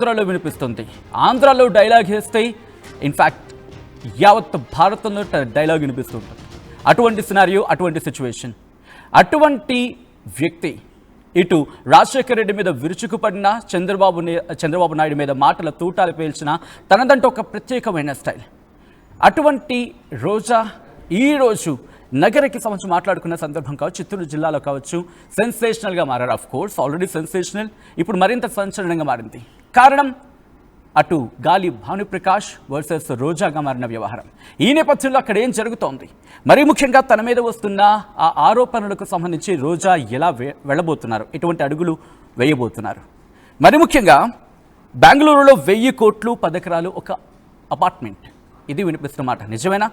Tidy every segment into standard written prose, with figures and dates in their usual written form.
ఆంధ్రాలో వినిపిస్తుంది. ఆంధ్రాలో డైలాగ్ వేస్తే ఇన్ఫ్యాక్ట్ యావత్ భారతంలో డైలాగ్ వినిపిస్తుంది. అటువంటి సినారియో, అటువంటి సిచ్యువేషన్, అటువంటి వ్యక్తి ఇటు రాజశేఖర రెడ్డి మీద విరుచుకుపడిన చంద్రబాబు నాయుడు మీద మాటల తూటాలు పేల్చిన తనదంటూ ఒక ప్రత్యేకమైన స్టైల్. అటువంటి రోజా ఈరోజు నగరకి సంబంధించి మాట్లాడుకున్న సందర్భం కావచ్చు, చిత్తూరు జిల్లాలో కావచ్చు, సెన్సేషనల్గా మారారు. ఆఫ్ కోర్స్ ఆల్రెడీ సెన్సేషనల్, ఇప్పుడు మరింత సంచలనంగా మారింది. కారణం అటు గాలి భానుప్రకాష్ వర్సెస్ రోజాగా మారిన వ్యవహారం. ఈ నేపథ్యంలో అక్కడ ఏం జరుగుతోంది, మరీ ముఖ్యంగా తన మీద వస్తున్న ఆ ఆరోపణలకు సంబంధించి రోజా ఎలా వెళ్ళబోతున్నారు, ఎటువంటి అడుగులు వేయబోతున్నారు, మరి ముఖ్యంగా బెంగళూరులో 1000 కోట్లు 10 ఎకరాలు ఒక అపార్ట్మెంట్, ఇది వినిపిస్తున్న మాట నిజమేనా?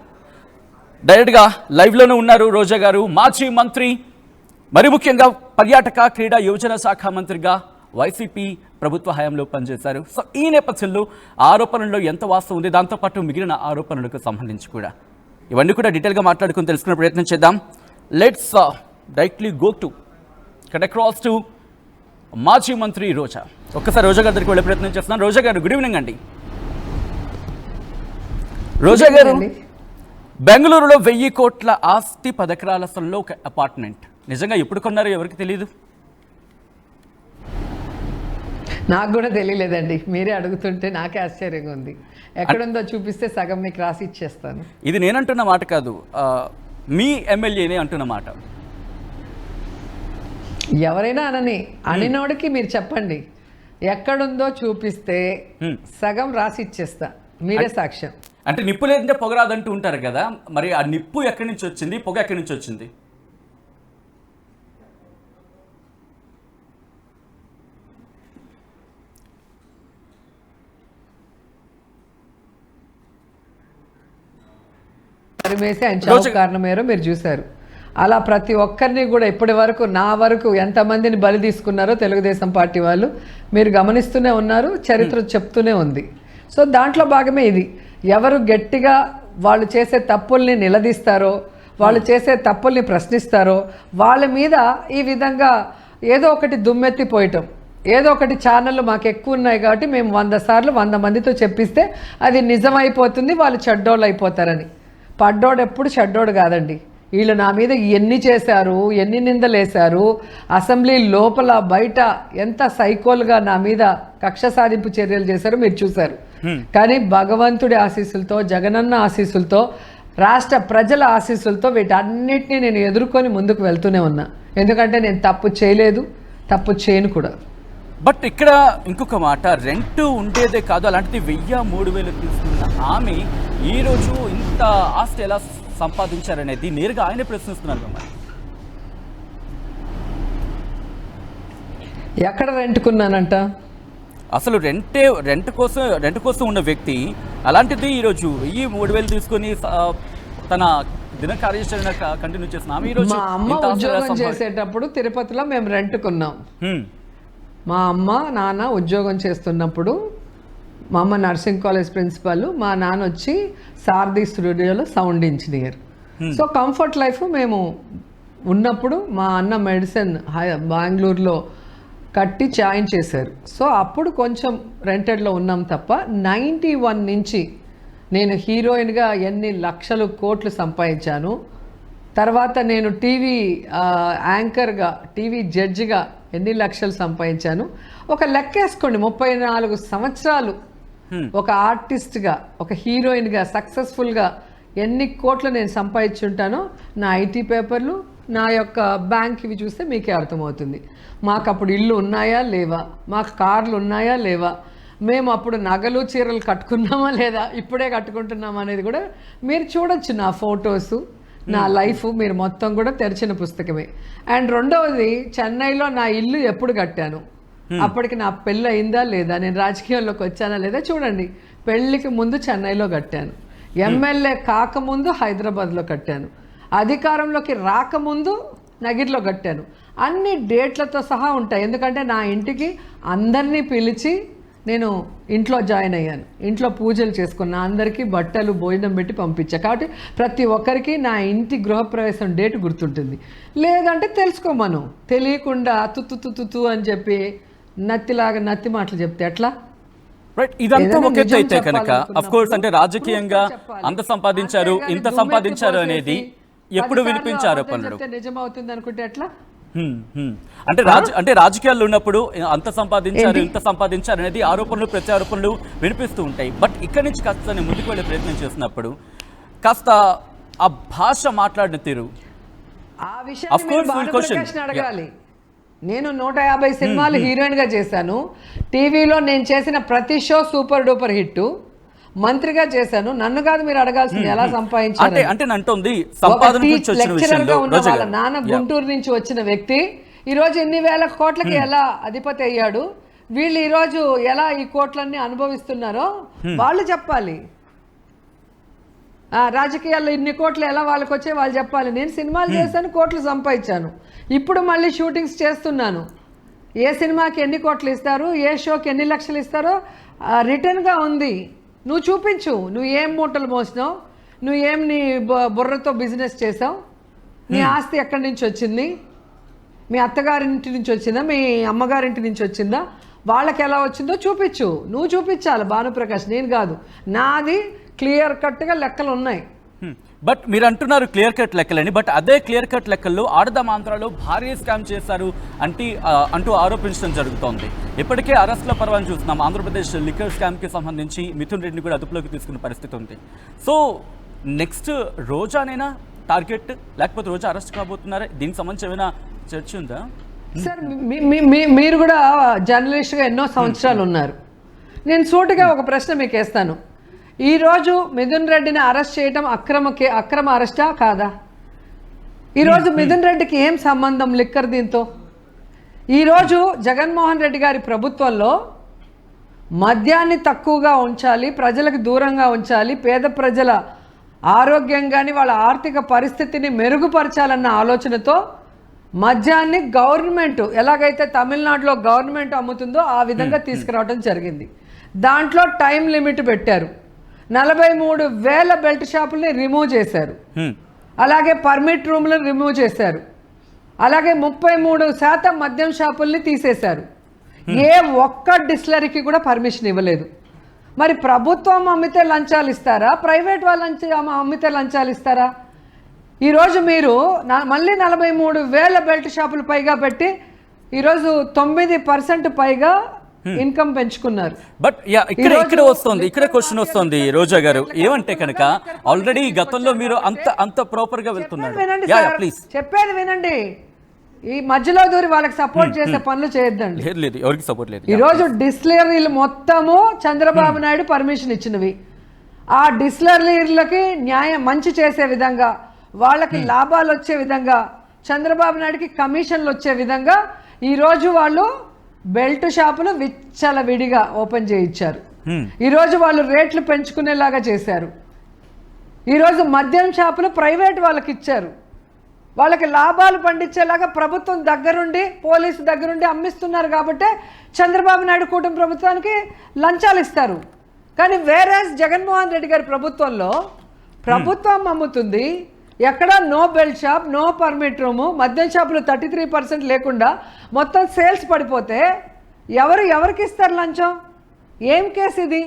డైరెక్ట్గా లైవ్లోనే ఉన్నారు రోజా గారు. మాజీ మంత్రి, మరి ముఖ్యంగా పర్యాటక క్రీడా యువజన శాఖ మంత్రిగా వైసీపీ ప్రభుత్వ హయాంలో పనిచేశారు. సో ఈ నేపథ్యంలో ఆరోపణల్లో ఎంత వాస్తవం ఉంది, దాంతోపాటు మిగిలిన ఆరోపణలకు సంబంధించి కూడా ఇవన్నీ కూడా డీటెయిల్గా మాట్లాడుకుని తెలుసుకునే ప్రయత్నం చేద్దాం. Let's directly go to across to మాజీ మంత్రి రోజా. ఒక్కసారి రోజా గారి దగ్గరికి వెళ్ళే ప్రయత్నం చేస్తున్నాను. రోజా గారు, గుడ్ ఈవినింగ్ అండి. రోజా గారు, బెంగళూరులో 1000 కోట్ల ఆస్తి 10 ఎకరాల స్థలంలో ఒక అపార్ట్మెంట్, నిజంగా ఎప్పుడు కొన్నారో ఎవరికి తెలియదు? నాకు కూడా తెలియలేదండి, మీరే అడుగుతుంటే నాకే ఆశ్చర్యంగా ఉంది. ఎక్కడుందో చూపిస్తే సగం మీకు రాసి ఇచ్చేస్తాను. ఇది నేనంటున్న మాట కాదు, మీ ఎమ్మెల్యేనే అంటున్న మాట. ఎవరైనా అనినోడికి మీరు చెప్పండి, ఎక్కడుందో చూపిస్తే సగం రాసి ఇచ్చేస్తా, మీరే సాక్ష్యం. అంటే నిప్పు లేదంటే పొగ రాదంటూ ఉంటారు కదా, మరి ఆ నిప్పు ఎక్కడి నుంచి వచ్చింది, పొగ ఎక్కడి నుంచి వచ్చింది? వేసి ఆయన చావు కారణం ఏరో మీరు చూశారు. అలా ప్రతి ఒక్కరిని కూడా ఇప్పటి వరకు నా వరకు ఎంతమందిని బలి తీసుకున్నారో తెలుగుదేశం పార్టీ వాళ్ళు మీరు గమనిస్తూనే ఉన్నారు, చరిత్ర చెప్తూనే ఉంది. సో దాంట్లో భాగమే ఇది. ఎవరు గట్టిగా వాళ్ళు చేసే తప్పుల్ని నిలదీస్తారో, వాళ్ళు చేసే తప్పుల్ని ప్రశ్నిస్తారో వాళ్ళ మీద ఈ విధంగా ఏదో ఒకటి దుమ్మెత్తిపోయటం, ఏదో ఒకటి ఛానళ్ళు మాకు ఎక్కువ ఉన్నాయి కాబట్టి మేము 100 సార్లు 100 మందితో చెప్పిస్తే అది నిజమైపోతుంది, వాళ్ళు చెడ్డోళ్ళు అయిపోతారని. పడ్డోడు ఎప్పుడు చెడ్డోడు కాదండి. వీళ్ళు నా మీద ఎన్ని చేశారు, ఎన్ని నిందలేశారు, అసెంబ్లీ లోపల బయట ఎంత సైకోల్గా నా మీద కక్ష సాధింపు చర్యలు చేశారో మీరు చూశారు. కానీ భగవంతుడి ఆశీస్సులతో, జగనన్న ఆశీస్సులతో, రాష్ట్ర ప్రజల ఆశీస్సులతో వీటన్నిటిని నేను ఎదుర్కొని ముందుకు వెళ్తూనే ఉన్నా. ఎందుకంటే నేను తప్పు చేయలేదు, తప్పు చేయను కూడా. బట్ ఇక్కడ ఇంకొక మాట, రెంట్ ఉండేదే కాదు, అలాంటిది 1000-3000 తీసుకున్న ఆమె ఈరోజు ఇంత ఆస్తి ఎలా సంపాదించారనేది నేరుగా ఆయనే ప్రశ్నిస్తున్నారు. మరి ఎక్కడ రెంట్కున్నానంట? అసలు రెంట్ కోసం ఉన్న వ్యక్తి అలాంటిది ఈరోజు 1000-3000 తీసుకొని తన దిన కార్యాచరణ కంటిన్యూ చేసిన ఆమె ఈరోజు. మా అమ్మ ఉద్యోగం చేసేటప్పుడు తిరుపతిలో మేము రెంట్కున్నాం. మా అమ్మ నాన్న ఉద్యోగం చేస్తున్నప్పుడు, మా అమ్మ నర్సింగ్ కాలేజ్ ప్రిన్సిపల్, మా నాన్న వచ్చి సారథి స్టూడియోలో sound engineer. So comfort life మేము ఉన్నప్పుడు మా అన్న మెడిసిన్ బెంగళూరులో కట్టి జాయిన్ చేశారు. సో అప్పుడు కొంచెం రెంటెడ్లో ఉన్నాం తప్ప 91 నుంచి నేను హీరోయిన్గా ఎన్ని లక్షలు కోట్లు సంపాదించాను. తర్వాత నేను టీవీ యాంకర్గా, టీవీ జడ్జిగా ఎన్ని లక్షలు సంపాదించాను. ఒక లెక్కేసుకోండి, 34 సంవత్సరాలు ఒక ఆర్టిస్ట్గా, ఒక హీరోయిన్గా సక్సెస్ఫుల్గా ఎన్ని కోట్లు నేను సంపాదించుంటానో నా ఐటీ పేపర్లు, నా యొక్క బ్యాంక్ ఇవి చూస్తే మీకే అర్థమవుతుంది. మాకు అప్పుడు ఇల్లు ఉన్నాయా లేవా, మాకు కార్లు ఉన్నాయా లేవా, మేము అప్పుడు నగలు చీరలు కట్టుకున్నామా లేదా, ఇప్పుడే కట్టుకుంటున్నామా అనేది కూడా మీరు చూడొచ్చు. నా ఫొటోసు, నా లైఫ్ మీరు మొత్తం కూడా తెరిచిన పుస్తకమే. అండ్ రెండవది, చెన్నైలో నా ఇల్లు ఎప్పుడు కట్టాను, అప్పటికి నా పెళ్ళి అయిందా లేదా, నేను రాజకీయాల్లోకి వచ్చానా లేదా చూడండి. పెళ్ళికి ముందు చెన్నైలో కట్టాను, ఎమ్మెల్యే కాకముందు హైదరాబాద్లో కట్టాను, అధికారంలోకి రాకముందు నగిరిలో కట్టాను. అన్ని డేట్లతో సహా ఉంటాయి. ఎందుకంటే నా ఇంటికి అందరినీ పిలిచి నేను ఇంట్లో జాయిన్ అయ్యాను, ఇంట్లో పూజలు చేసుకున్నా, అందరికీ బట్టలు భోజనం పెట్టి పంపించా. కాబట్టి ప్రతి ఒక్కరికి నా ఇంటి గృహప్రవేశం డేట్ గుర్తుంటుంది. లేదంటే తెలుసుకోమను, తెలియకుండా తుత్తు అని చెప్పి నత్తిలాగా నత్తి మాటలు చెప్తే ఎట్లా? రైట్, ఇదంతా ఏదైనా ఒక ఎత్తు నిజం అయితే కనుక చెప్పాలనుకున్నప్పుడు అఫ్ కోర్స్ అంటే రాజకీయంగా proof చెప్పాలి. అంత సంపాదించారు అంతేగాని ఇంత దుమ్మెత్తి సంపాదించారు పోసేసి అనేది ఎప్పుడు 10 వినిపించారు సార్లు పనులు. చెప్తే నిజం అవుతుంది అనుకుంటే ఎట్లా? అంటే రాజకీయాల్లో ఉన్నప్పుడు అంత సంపాదించారు ఏంటి? ఇంత సంపాదించారు అనేది ఆరోపణలు ప్రత్యారోపణలు వినిపిస్తూ ఉంటాయి. బట్ ఇక్కడి నుంచి కాస్త నేను ముందుకు వెళ్ళే ప్రయత్నం చేసినప్పుడు కాస్త ఆ భాష మాట్లాడిన తీరు ఆ Of విషయాన్ని course, మీరు we'll question. భానుప్రకాష్ని అడగాలి. నేను 150 సినిమాలు హీరోయిన్ గా చేశాను. టీవీలో నేను చేసిన ప్రతి షో సూపర్ డూపర్ హిట్. మంత్రిగా చేశాను. నన్ను కాదు మీరు అడగాల్సింది ఎలా సంపాదించారు. అంటే నేను అంటుంది సంపాదన గురించి వచ్చిన విషయంలో ఉన్న వాళ్ళ నాన్న గుంటూరు నుంచి వచ్చిన వ్యక్తి ఈ రోజు ఎన్ని వేల కోట్లకి ఎలా అధిపతి అయ్యాడు, వీళ్ళు ఈ రోజు ఎలా ఈ కోట్లన్నీ అనుభవిస్తున్నారో వాళ్ళు చెప్పాలి. రాజకీయాల్లో ఇన్ని కోట్లు ఎలా వాళ్ళకి వచ్చే వాళ్ళు చెప్పాలి. నేను సినిమాలు చేశాను, కోట్లు సంపాదించాను. ఇప్పుడు మళ్ళీ షూటింగ్స్ చేస్తున్నాను. ఏ సినిమాకి ఎన్ని కోట్లు ఇస్తారు, ఏ షోకి ఎన్ని లక్షలు ఇస్తారో రిటర్న్గా ఉంది. నువ్వు చూపించు, నువ్వు ఏం మూటలు మోసినావు, నువ్వు ఏం నీ బుర్రతో బిజినెస్ చేసావు, నీ ఆస్తి ఎక్కడి నుంచి వచ్చింది, మీ అత్తగారింటి నుంచి వచ్చిందా, మీ అమ్మగారింటి నుంచి వచ్చిందా, వాళ్ళకి ఎలా వచ్చిందో చూపించు. నువ్వు చూపించాలి భానుప్రకాష్, నేను కాదు. నాది క్లియర్ కట్గా లెక్కలు ఉన్నాయి. బట్ మీరు అంటున్నారు క్లియర్ కట్ లెక్కలని, బట్ అదే క్లియర్ కట్ లెక్కల్లో ఆడదాం ఆంధ్రాలో భారీ స్కామ్ చేశారు అంటూ ఆరోపించడం జరుగుతోంది. ఇప్పటికే అరెస్ట్ల పర్వాన్ని చూస్తున్నాం. ఆంధ్రప్రదేశ్ లిక్కర్ స్కామ్కి సంబంధించి మిథున్ రెడ్డిని కూడా అదుపులోకి తీసుకున్న పరిస్థితి ఉంది. సో నెక్స్ట్ రోజానైనా టార్గెట్, లేకపోతే రోజా అరెస్ట్ కాబోతున్నారా? దీనికి సంబంధించి ఏమైనా చర్చ ఉందా? సార్ మీరు కూడా జర్నలిస్ట్గా ఎన్నో సంవత్సరాలు ఉన్నారు. నేను సూటిగా ఒక ప్రశ్న మీకు వేస్తాను. ఈరోజు మిథున్ రెడ్డిని అరెస్ట్ చేయడం అక్రమ అరెస్టా కాదా? ఈరోజు మిథున్ రెడ్డికి ఏం సంబంధం లిక్కర్ దీంతో? ఈరోజు జగన్మోహన్ రెడ్డి గారి ప్రభుత్వంలో మద్యాన్ని తక్కువగా ఉంచాలి, ప్రజలకు దూరంగా ఉంచాలి, పేద ప్రజల ఆరోగ్యం కానీ వాళ్ళ ఆర్థిక పరిస్థితిని మెరుగుపరచాలన్న ఆలోచనతో మద్యాన్ని గవర్నమెంట్ ఎలాగైతే తమిళనాడులో గవర్నమెంట్ అమ్ముతుందో ఆ విధంగా తీసుకురావడం జరిగింది. దాంట్లో టైం లిమిట్ పెట్టారు. 43,000 బెల్ట్ షాపుల్ని రిమూవ్ చేశారు. అలాగే పర్మిట్ రూమ్లను రిమూవ్ చేశారు. అలాగే 33% మద్యం షాపుల్ని తీసేశారు. ఏ ఒక్క డిస్టిలరీకి కూడా పర్మిషన్ ఇవ్వలేదు. మరి ప్రభుత్వం అమ్మితే లంచాలు ఇస్తారా, ప్రైవేట్ వాళ్ళు అమ్మితే లంచాలు ఇస్తారా? ఈరోజు మీరు మళ్ళీ 43,000 బెల్ట్ షాపులు పైగా పెట్టి ఈరోజు 9% పైగా ఇన్కమ్ పెంచుకున్నారు. బట్ ఇక్కడ వస్తుంది, ఇక్కడ క్వశ్చన్ వస్తుంది రోజా గారు. ఏమంటే కనుక ఆల్రెడీ గతంలో మీరు అంత ప్రాపర్ గా వెళ్తున్నారు. ప్లీజ్ చెప్పేది వినండి. ఈ మధ్యలో దూరి వాళ్ళకి సపోర్ట్ చేసే పనులు చేయొద్దండి. లేదు, ఎవరికి సపోర్ట్ లేదు. ఈ రోజు డిస్టిలరీలు మొత్తము చంద్రబాబు నాయుడు పర్మిషన్ ఇచ్చినవి. ఆ డిస్టిలరీలకి న్యాయం మంచి చేసే విధంగా, వాళ్ళకి లాభాలు వచ్చే విధంగా, చంద్రబాబు నాయుడుకి కమిషన్లు వచ్చే విధంగా ఈరోజు వాళ్ళు బెల్ట్ షాపులు విచ్చలవిడిగా ఓపెన్ చేయించారు. ఈరోజు వాళ్ళు రేట్లు పెంచుకునేలాగా చేశారు. ఈరోజు మద్యం షాపులు ప్రైవేట్ వాళ్ళకి ఇచ్చారు. వాళ్ళకి లాభాలు పండించేలాగా ప్రభుత్వం దగ్గరుండి, పోలీసు దగ్గరుండి అమ్మిస్తున్నారు. కాబట్టి చంద్రబాబు నాయుడు కూటమి ప్రభుత్వానికి లంచాలు ఇస్తారు. కానీ వేరే జగన్మోహన్ రెడ్డి గారి ప్రభుత్వంలో ప్రభుత్వం అమ్ముతుంది. ఎక్కడ no belt shop, no permit room, మద్యం షాపులు 33% లేకుండా మొత్తం సేల్స్ పడిపోతే ఎవరికి ఇస్తారు లంచం? ఏం కేసు ఇది?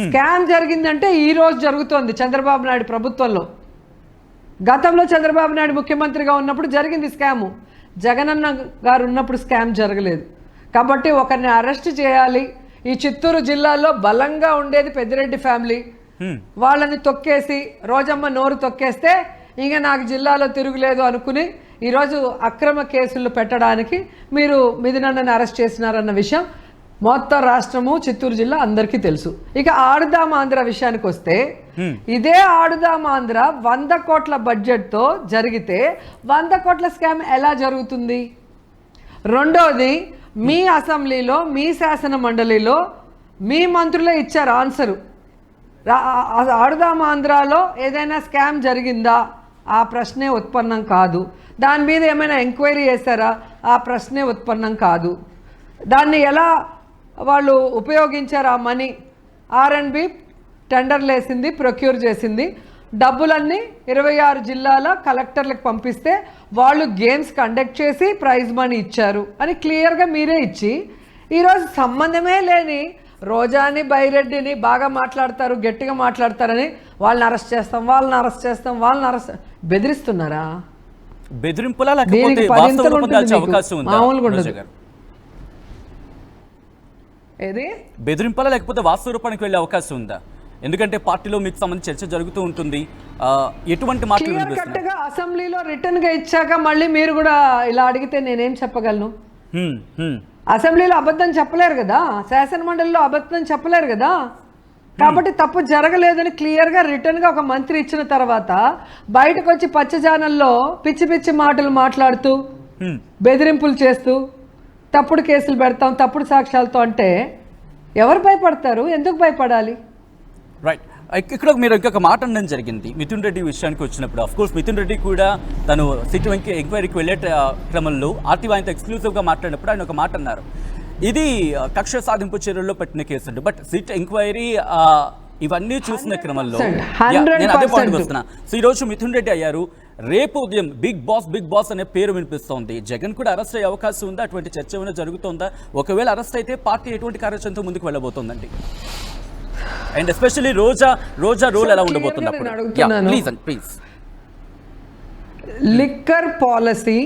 స్కామ్ జరిగిందంటే ఈ రోజు జరుగుతోంది చంద్రబాబు నాయుడు ప్రభుత్వంలో. గతంలో చంద్రబాబు నాయుడు ముఖ్యమంత్రిగా ఉన్నప్పుడు జరిగింది స్కాము. జగనన్న గారు ఉన్నప్పుడు స్కామ్ జరగలేదు. కాబట్టి ఒకరిని అరెస్ట్ చేయాలి. ఈ చిత్తూరు జిల్లాలో బలంగా ఉండేది పెద్దిరెడ్డి ఫ్యామిలీ. వాళ్ళని తొక్కేసి రోజమ్మ నోరు తొక్కేస్తే ఇంకా నాకు జిల్లాలో తిరుగులేదు అనుకుని ఈరోజు అక్రమ కేసులు పెట్టడానికి మీరు మిథునన్నని అరెస్ట్ చేసినారన్న విషయం మొత్తం రాష్ట్రము, చిత్తూరు జిల్లా అందరికీ తెలుసు. ఇక ఆడుదాం ఆంధ్ర విషయానికి వస్తే, ఇదే ఆడుదాం ఆంధ్ర 100 కోట్ల బడ్జెట్తో జరిగితే 100 కోట్ల స్కామ్ ఎలా జరుగుతుంది? రెండోది, మీ అసెంబ్లీలో, మీ శాసన మండలిలో మీ మంత్రులే ఇచ్చారు ఆన్సరు. ఆడుదాం ఆంధ్రాలో ఏదైనా స్కామ్ జరిగిందా? ఆ ప్రశ్నే ఉత్పన్నం కాదు. దాని మీద ఏమైనా ఎంక్వైరీ చేశారా? ఆ ప్రశ్నే ఉత్పన్నం కాదు. దాన్ని ఎలా వాళ్ళు ఉపయోగించారు? ఆ మనీ R&B టెండర్లు వేసింది, ప్రొక్యూర్ చేసింది. డబ్బులన్నీ 26 జిల్లాల కలెక్టర్లకు పంపిస్తే వాళ్ళు గేమ్స్ కండక్ట్ చేసి ప్రైజ్ మనీ ఇచ్చారు అని క్లియర్గా మీరే ఇచ్చి, ఈరోజు సంబంధమే లేని రోజాని బైరెడ్డిని బాగా మాట్లాడతారు, గట్టిగా మాట్లాడతారని వాళ్ళని అరెస్ట్ చేస్తాం బెదిరిస్తున్నారా? బెదిరింపులా లేకపోతే వాస్తవ రూపం దాల్చే అవకాశం ఉందా? మామూలుగా ఉండదు. ఏది బెదిరింపులా లేకపోతే వాస్తవ రూపానికి వెళ్ళే అవకాశం ఉందా? ఎందుకంటే పార్టీలో మీకు సంబంధించి చర్చ జరుగుతూ ఉంటుంది. ఎటువంటి మాటలు కరెక్ట్గా అసెంబ్లీలో రిటర్న్ గా ఇచ్చాక మళ్ళీ మీరు కూడా ఇలా అడిగితే నేనేం చెప్పగలను? అసెంబ్లీలో అబద్ధం చెప్పలేరు కదా, శాసన మండలిలో అబద్ధం చెప్పలేరు కదా. కాబట్టి తప్పు జరగలేదని క్లియర్గా రిటర్న్గా ఒక మంత్రి ఇచ్చిన తర్వాత బయటకు వచ్చి పచ్చ ఛానల్లో పిచ్చి పిచ్చి మాటలు మాట్లాడుతూ బెదిరింపులు చేస్తూ తప్పుడు కేసులు పెడతాం తప్పుడు సాక్ష్యాలతో అంటే ఎవరు భయపడతారు? ఎందుకు భయపడాలి? రైట్. ఇక్కడ మీరు ఇంకొక మాట అనడం జరిగింది మిథున్ రెడ్డి విషయానికి వచ్చినప్పుడు. ఆఫ్ కోర్స్ మిథున్ రెడ్డి కూడా తను సిట్ ఎంక్వైరీకి వెళ్ళే క్రమంలో ఆర్టీవీ ఆయనతో ఎక్స్క్లూజివ్గా మాట్లాడినప్పుడు ఆయన ఒక మాట అన్నారు, ఇది కక్ష సాధింపు చర్యల్లో పెట్టిన కేసు అండి. బట్ సిట్ ఎంక్వైరీ ఇవన్నీ చూసిన క్రమంలో నేను అదే పాయింట్ వస్తున్నా. సో ఈరోజు మిథున్ రెడ్డి అయ్యారు, రేపు ఉదయం బిగ్ బాస్ అనే పేరు వినిపిస్తోంది. జగన్ కూడా అరెస్ట్ అయ్యే అవకాశం ఉందా? అటువంటి చర్చ ఏమైనా జరుగుతుందా? ఒకవేళ అరెస్ట్ అయితే పార్టీ ఎటువంటి కార్యాచరణతో ముందుకు వెళ్ళబోతోందండి? అండ్ ఎస్పెషల్లీ రోజా రోల్ ఎలా ఉండబోతుంది? Please. Liquor policy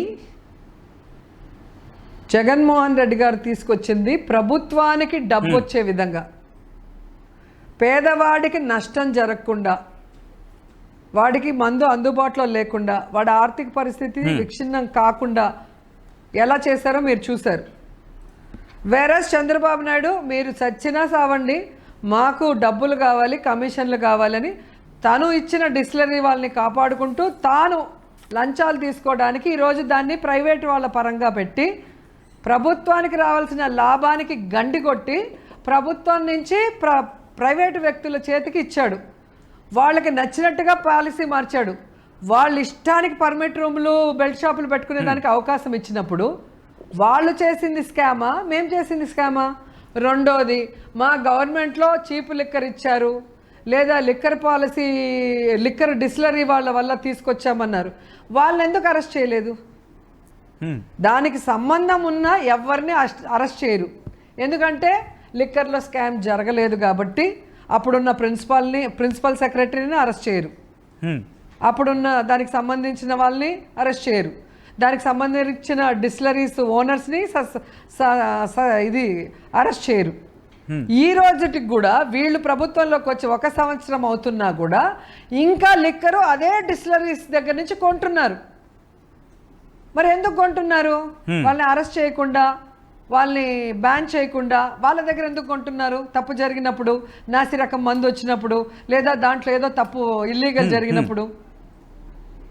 Jaganmohan Reddy గారు తీసుకొచ్చింది ప్రభుత్వానికి డబ్బు వచ్చే విధంగా, పేదవాడికి నష్టం జరగకుండా, వాడికి మందు అందుబాటులో లేకుండా, వాడి ఆర్థిక పరిస్థితి విచ్ఛిన్నం కాకుండా ఎలా చేశారో మీరు చూశారు. వేరస్ చంద్రబాబు నాయుడు మీరు చచ్చినా సావండి, మాకు డబ్బులు కావాలి, కమిషన్లు కావాలని తను ఇచ్చిన డిస్టిలరీ వాళ్ళని కాపాడుకుంటూ తాను లంచాలు తీసుకోవడానికి ఈరోజు దాన్ని ప్రైవేట్ వాళ్ళ పరంగా పెట్టి ప్రభుత్వానికి రావాల్సిన లాభానికి గండి కొట్టి ప్రభుత్వం నుంచి ప్రైవేటు వ్యక్తుల చేతికి ఇచ్చాడు. వాళ్ళకి నచ్చినట్టుగా పాలసీ మార్చాడు. వాళ్ళ ఇష్టానికి పర్మిట్ రూములు బెల్ట్ షాపులు పెట్టుకునే దానికి అవకాశం ఇచ్చినప్పుడు వాళ్ళు చేసింది స్కామా, మేము చేసింది స్కామా? రెండోది, మా గవర్నమెంట్లో చీప్ లిక్కర్ ఇచ్చారు, లేదా లిక్కర్ పాలసీ లిక్కర్ డిస్టిలరీ వాళ్ళ వల్ల తీసుకొచ్చామన్నారు. వాళ్ళని ఎందుకు అరెస్ట్ చేయలేదు? దానికి సంబంధం ఉన్న ఎవరిని అరెస్ట్ చేయరు. ఎందుకంటే లిక్కర్లో స్కామ్ జరగలేదు కాబట్టి. అప్పుడున్న ప్రిన్సిపల్ సెక్రటరీని అరెస్ట్ చేయరు, అప్పుడున్న దానికి సంబంధించిన వాళ్ళని అరెస్ట్ చేయరు, దానికి సంబంధించిన డిస్టిలరీస్ ఓనర్స్ని ఇది అరెస్ట్ చేయరు. ఈ రోజుకి కూడా వీళ్ళు ప్రభుత్వంలోకి వచ్చి 1 సంవత్సరం అవుతున్నా కూడా ఇంకా లిక్కరు అదే డిస్టిలరీస్ దగ్గర నుంచి కొంటున్నారు. మరి ఎందుకు కొంటున్నారు? వాళ్ళని అరెస్ట్ చేయకుండా, వాళ్ళని బ్యాన్ చేయకుండా వాళ్ళ దగ్గర ఎందుకు కొంటున్నారు? తప్పు జరిగినప్పుడు, నాసి రకం మందు వచ్చినప్పుడు, లేదా దాంట్లో ఏదో తప్పు ఇల్లీగల్ జరిగినప్పుడు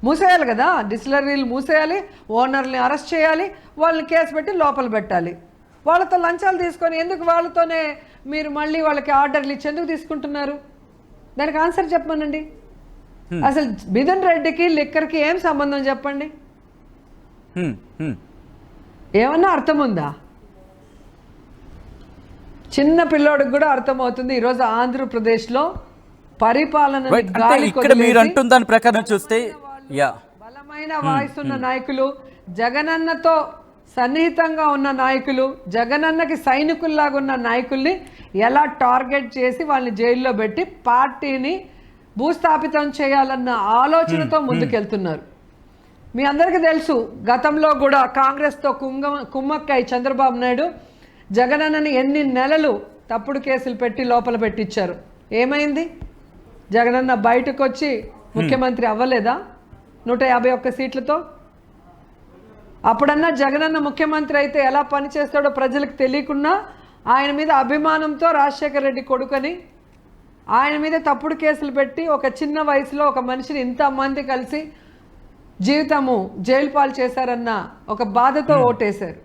మూసేయాలి కదా. డిస్టిలరీలు మూసేయాలి, ఓనర్ని అరెస్ట్ చేయాలి, వాళ్ళని కేసు పెట్టి లోపల పెట్టాలి. వాళ్ళతో లంచాలు తీసుకొని ఎందుకు వాళ్ళతోనే మీరు మళ్ళీ వాళ్ళకి ఆర్డర్లు ఇచ్చి ఎందుకు తీసుకుంటున్నారు? దానికి ఆన్సర్ చెప్పమనండి. అసలు మిథున్ రెడ్డికి లిక్కర్కి ఏం సంబంధం చెప్పండి? ఏమన్నా అర్థం ఉందా? చిన్న పిల్లోడికి కూడా అర్థమవుతుంది. ఈరోజు ఆంధ్రప్రదేశ్లో పరిపాలన బలమైన వాయిస్ ఉన్న నాయకులు, జగనన్నతో సన్నిహితంగా ఉన్న నాయకులు, జగనన్నకి సైనికుల్లాగా ఉన్న నాయకుల్ని ఎలా టార్గెట్ చేసి వాళ్ళని జైల్లో పెట్టి పార్టీని భూస్థాపితం చేయాలన్న ఆలోచనతో ముందుకెళ్తున్నారు. మీ అందరికీ తెలుసు, గతంలో కూడా కాంగ్రెస్తో కుమ్మక్కై చంద్రబాబు నాయుడు జగనన్నని ఎన్ని నెలలు తప్పుడు కేసులు పెట్టి లోపల పెట్టించారు. ఏమైంది? జగనన్న బయటకు వచ్చి ముఖ్యమంత్రి అవ్వలేదా 151 సీట్లతో? అప్పుడన్నా జగనన్న ముఖ్యమంత్రి అయితే ఎలా పనిచేస్తాడో ప్రజలకు తెలియకున్నా ఆయన మీద అభిమానంతో రాజశేఖర రెడ్డి కొడుకని ఆయన మీద తప్పుడు కేసులు పెట్టి ఒక చిన్న వయసులో ఒక మనిషిని ఇంతమంది కలిసి జీవితము జైలు పాలు చేశారన్న ఒక బాధతో ఓటేశారు.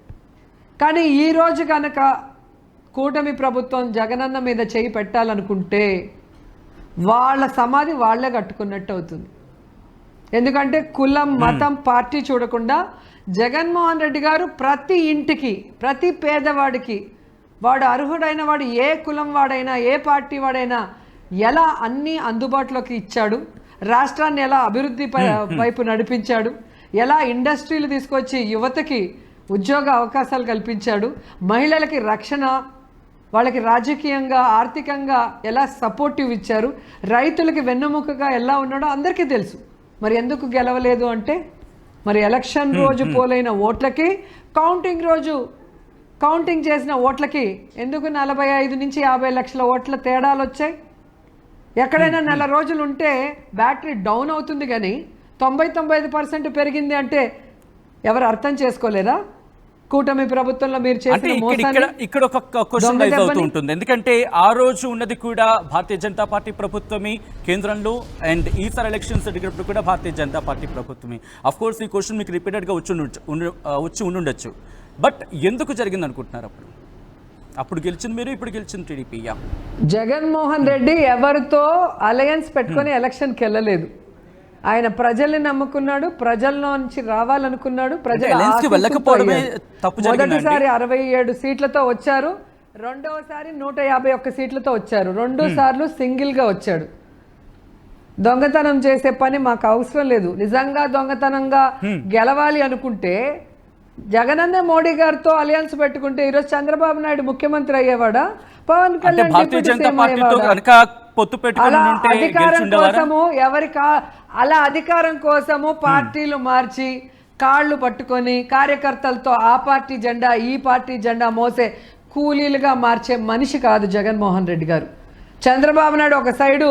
కానీ ఈరోజు కనుక కూటమి ప్రభుత్వం జగనన్న మీద చేయి పెట్టాలనుకుంటే వాళ్ళ సమాధి వాళ్లే కట్టుకున్నట్టు అవుతుంది. ఎందుకంటే కులం, మతం, పార్టీ చూడకుండా జగన్మోహన్ రెడ్డి గారు ప్రతి ఇంటికి, ప్రతి పేదవాడికి, వాడు అర్హుడైన వాడు ఏ కులం వాడైనా, ఏ పార్టీ వాడైనా ఎలా అన్నీ అందుబాటులోకి ఇచ్చాడు, రాష్ట్రాన్ని ఎలా అభివృద్ధి వైపు నడిపించాడు, ఎలా ఇండస్ట్రీలు తీసుకొచ్చి యువతకి ఉద్యోగ అవకాశాలు కల్పించాడు, మహిళలకి రక్షణ, వాళ్ళకి రాజకీయంగా ఆర్థికంగా ఎలా సపోర్టివ్ ఇచ్చారు, రైతులకి వెన్నెముకగా ఎలా ఉన్నాడో అందరికీ తెలుసు. మరి ఎందుకు గెలవలేదు అంటే మరి ఎలక్షన్ రోజు పోలైన ఓట్లకి కౌంటింగ్ రోజు కౌంటింగ్ చేసిన ఓట్లకి ఎందుకు 45 నుంచి 50 లక్షల ఓట్ల తేడాలు వచ్చాయి? ఎక్కడైనా నెల రోజులు ఉంటే బ్యాటరీ డౌన్ అవుతుంది, కానీ 90-95% పెరిగింది అంటే ఎవరు అర్థం చేసుకోలేరా? కూటమి ప్రభుత్వంలో మీరు చేసిన ఇక్కడ ఒక క్వశ్చన్ రైజ్ అవుతూ ఉంటుంది. ఎందుకంటే ఆ రోజు ఉన్నది కూడా భారతీయ జనతా పార్టీ ప్రభుత్వమే కేంద్రంలో, అండ్ ఈసారి ఎలక్షన్స్ జరిగినప్పుడు కూడా భారతీయ జనతా పార్టీ ప్రభుత్వమే. అఫ్ కోర్స్ ఈ క్వశ్చన్ మీకు రిపీటెడ్గా వచ్చి ఉండుండొచ్చు. బట్ ఎందుకు జరిగింది అనుకుంటున్నారు? అప్పుడు గెలిచింది మీరు, ఇప్పుడు గెలిచింది టీడీపీ. జగన్మోహన్ రెడ్డి ఎవరితో అలయన్స్ పెట్టుకొని ఎలక్షన్కి వెళ్ళలేదు. ఆయన ప్రజల్ని నమ్ముకున్నాడు, ప్రజల్లో నుంచి రావాలనుకున్నాడు. మొదటిసారి 67 సీట్లతో వచ్చారు, రెండవసారి 151 సీట్లతో వచ్చారు, 2 సార్లు సింగిల్గా వచ్చాడు. దొంగతనం చేసే పని మాకు అవసరం లేదు. నిజంగా దొంగతనంగా గెలవాలి అనుకుంటే జగనన్న మోడీ గారితో అలయన్స్ పెట్టుకుంటే ఈరోజు చంద్రబాబు నాయుడు ముఖ్యమంత్రి అయ్యేవాడా, పవన్ కళ్యాణ్ అధికారం కోసము అధికారం కోసము పార్టీలు మార్చి కాళ్ళు పట్టుకొని కార్యకర్తలతో ఆ పార్టీ జెండా ఈ పార్టీ జెండా మోసే కూలీలుగా మార్చే మనిషి కాదు జగన్మోహన్ రెడ్డి గారు. చంద్రబాబు నాయుడు ఒక సైడు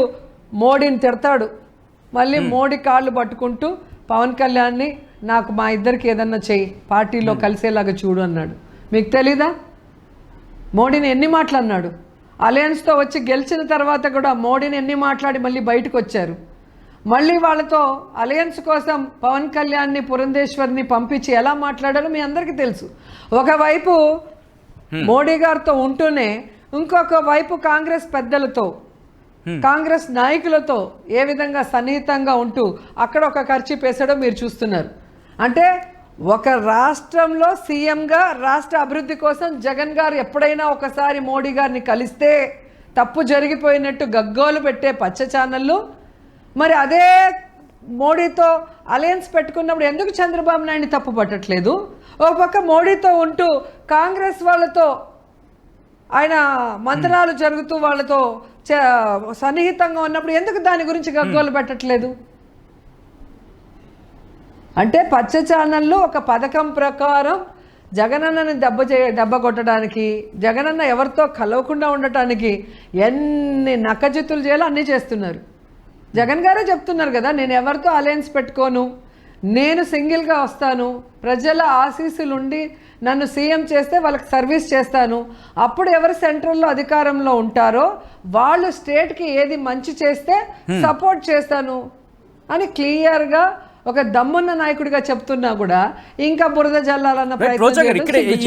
మోడీని తిడతాడు, మళ్ళీ మోడీ కాళ్ళు పట్టుకుంటూ పవన్ కళ్యాణ్ని నాకు మా ఇద్దరికి ఏదన్నా చెయ్యి, పార్టీలో కలిసేలాగా చూడు అన్నాడు. మీకు తెలీదా? మోడీని ఎన్ని మాటలు అన్నాడు? అలయన్స్తో వచ్చి గెలిచిన తర్వాత కూడా మోడీని ఎన్ని మాట్లాడి మళ్ళీ బయటకు వచ్చారు. మళ్ళీ వాళ్ళతో అలయన్స్ కోసం పవన్ కళ్యాణ్ని పురంధేశ్వర్ని పంపించి ఎలా మాట్లాడారో మీ అందరికీ తెలుసు. ఒకవైపు మోడీ గారితో ఉంటూనే ఇంకొక వైపు కాంగ్రెస్ పెద్దలతో కాంగ్రెస్ నాయకులతో ఏ విధంగా సన్నిహితంగా ఉంటూ అక్కడ ఒక ఖర్చు పేసాడో మీరు చూస్తున్నారు. అంటే ఒక రాష్ట్రంలో సీఎంగా రాష్ట్ర అభివృద్ధి కోసం జగన్ గారు ఎప్పుడైనా ఒకసారి మోడీ గారిని కలిస్తే తప్పు జరిగిపోయినట్టు గగ్గోలు పెట్టే పచ్చ ఛానళ్ళు మరి అదే మోడీతో అలయన్స్ పెట్టుకున్నప్పుడు ఎందుకు చంద్రబాబు నాయుడిని తప్పు పట్టట్లేదు? ఒక పక్క మోడీతో ఉంటూ కాంగ్రెస్ వాళ్ళతో ఆయన మంత్రాలు జరుగుతూ వాళ్ళతో సన్నిహితంగా ఉన్నప్పుడు ఎందుకు దాని గురించి గగ్గోలు పెట్టట్లేదు? అంటే పచ్చ ఛానళ్ళు ఒక పథకం ప్రకారం జగనన్నని దెబ్బ కొట్టడానికి, జగనన్న ఎవరితో కలవకుండా ఉండటానికి ఎన్ని నక్కజిత్తులు చేయాలో అన్నీ చేస్తున్నారు. జగన్ గారే చెప్తున్నారు కదా, నేను ఎవరితో అలయన్స్ పెట్టుకోను, నేను సింగిల్గా వస్తాను, ప్రజల ఆశీస్సులుండి నన్ను సీఎం చేస్తే వాళ్ళకి సర్వీస్ చేస్తాను, అప్పుడు ఎవరు సెంట్రల్లో అధికారంలో ఉంటారో వాళ్ళు స్టేట్కి ఏది మంచి చేస్తే సపోర్ట్ చేస్తాను అని క్లియర్గా ఒక దమ్మున్న నాయకుడిగా చెప్తున్నా కూడా ఇంకా బురద జల్లాలన్న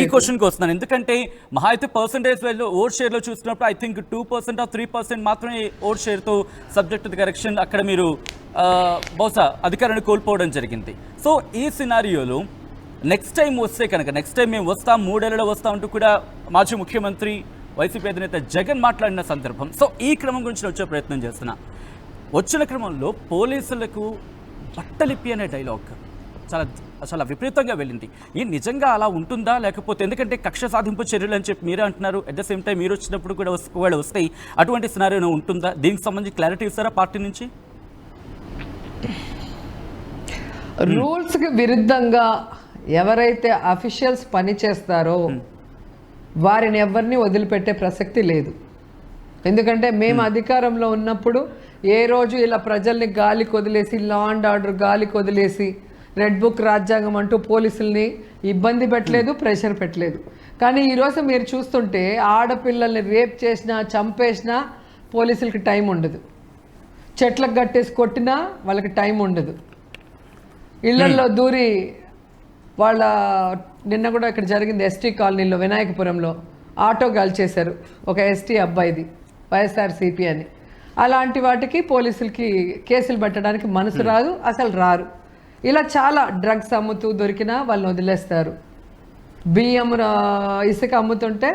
ఈ క్వశ్చన్కి వస్తున్నాను. ఎందుకంటే మహా అయితే పర్సెంటేజ్ ఓట్ షేర్లో చూసినప్పుడు ఐ థింక్ 2% 3% మాత్రమే ఓట్ షేర్తో సబ్జెక్ట్ టు కరెక్షన్ అక్కడ మీరు బహుశా అధికారాన్ని కోల్పోవడం జరిగింది. సో ఈ సినారియోలో నెక్స్ట్ టైం వస్తే కనుక నెక్స్ట్ టైం మేము వస్తాం 3 ఏళ్లలో వస్తాం అంటూ కూడా మాజీ ముఖ్యమంత్రి వైసీపీ అధినేత జగన్ మాట్లాడిన సందర్భం. సో ఈ క్రమం గురించి వచ్చే ప్రయత్నం చేస్తున్నా. వచ్చిన క్రమంలో పోలీసులకు బట్టలిప్పి అనే డైలాగ్ చాలా విపరీతంగా వెళ్ళింది. ఈ నిజంగా అలా ఉంటుందా లేకపోతే, ఎందుకంటే కక్ష సాధింపు చర్యలు అని చెప్పి మీరే అంటున్నారు, అట్ ద సేమ్ టైం మీరు వచ్చినప్పుడు కూడా ఒకవేళ వస్తాయి అటువంటి సినారియో ఉంటుందా? దీనికి సంబంధించి క్లారిటీ ఇస్తారా పార్టీ నుంచి? రూల్స్కి విరుద్ధంగా ఎవరైతే అఫీషియల్స్ పని చేస్తారో వారిని ఎవరిని వదిలిపెట్టే ప్రసక్తి లేదు. ఎందుకంటే మేము అధికారంలో ఉన్నప్పుడు ఏ రోజు ఇలా ప్రజల్ని గాలికి వదిలేసి, లా అండ్ ఆర్డర్ గాలికి వదిలేసి, రెడ్ బుక్ రాజ్యాంగం అంటూ పోలీసుల్ని ఇబ్బంది పెట్టలేదు, ప్రెషర్ పెట్టలేదు. కానీ ఈరోజు మీరు చూస్తుంటే ఆడపిల్లల్ని రేప్ చేసినా చంపేసినా పోలీసులకి టైం ఉండదు, చెట్లకు కట్టేసి కొట్టినా వాళ్ళకి టైం ఉండదు, ఇళ్లల్లో దూరి వాళ్ళ నిన్న కూడా ఇక్కడ జరిగింది ఎస్టీ కాలనీలో వినాయకపురంలో ఆటో గాల్చేశారు ఒక ఎస్టీ అబ్బాయిది వైఎస్ఆర్సీపీ అని. అలాంటి వాటికి పోలీసులకి కేసులు పెట్టడానికి మనసు రాదు, అసలు రారు. ఇలా చాలా డ్రగ్స్ అమ్ముతూ దొరికినా వాళ్ళని వదిలేస్తారు, బియ్యం ఇసుక అమ్ముతుంటే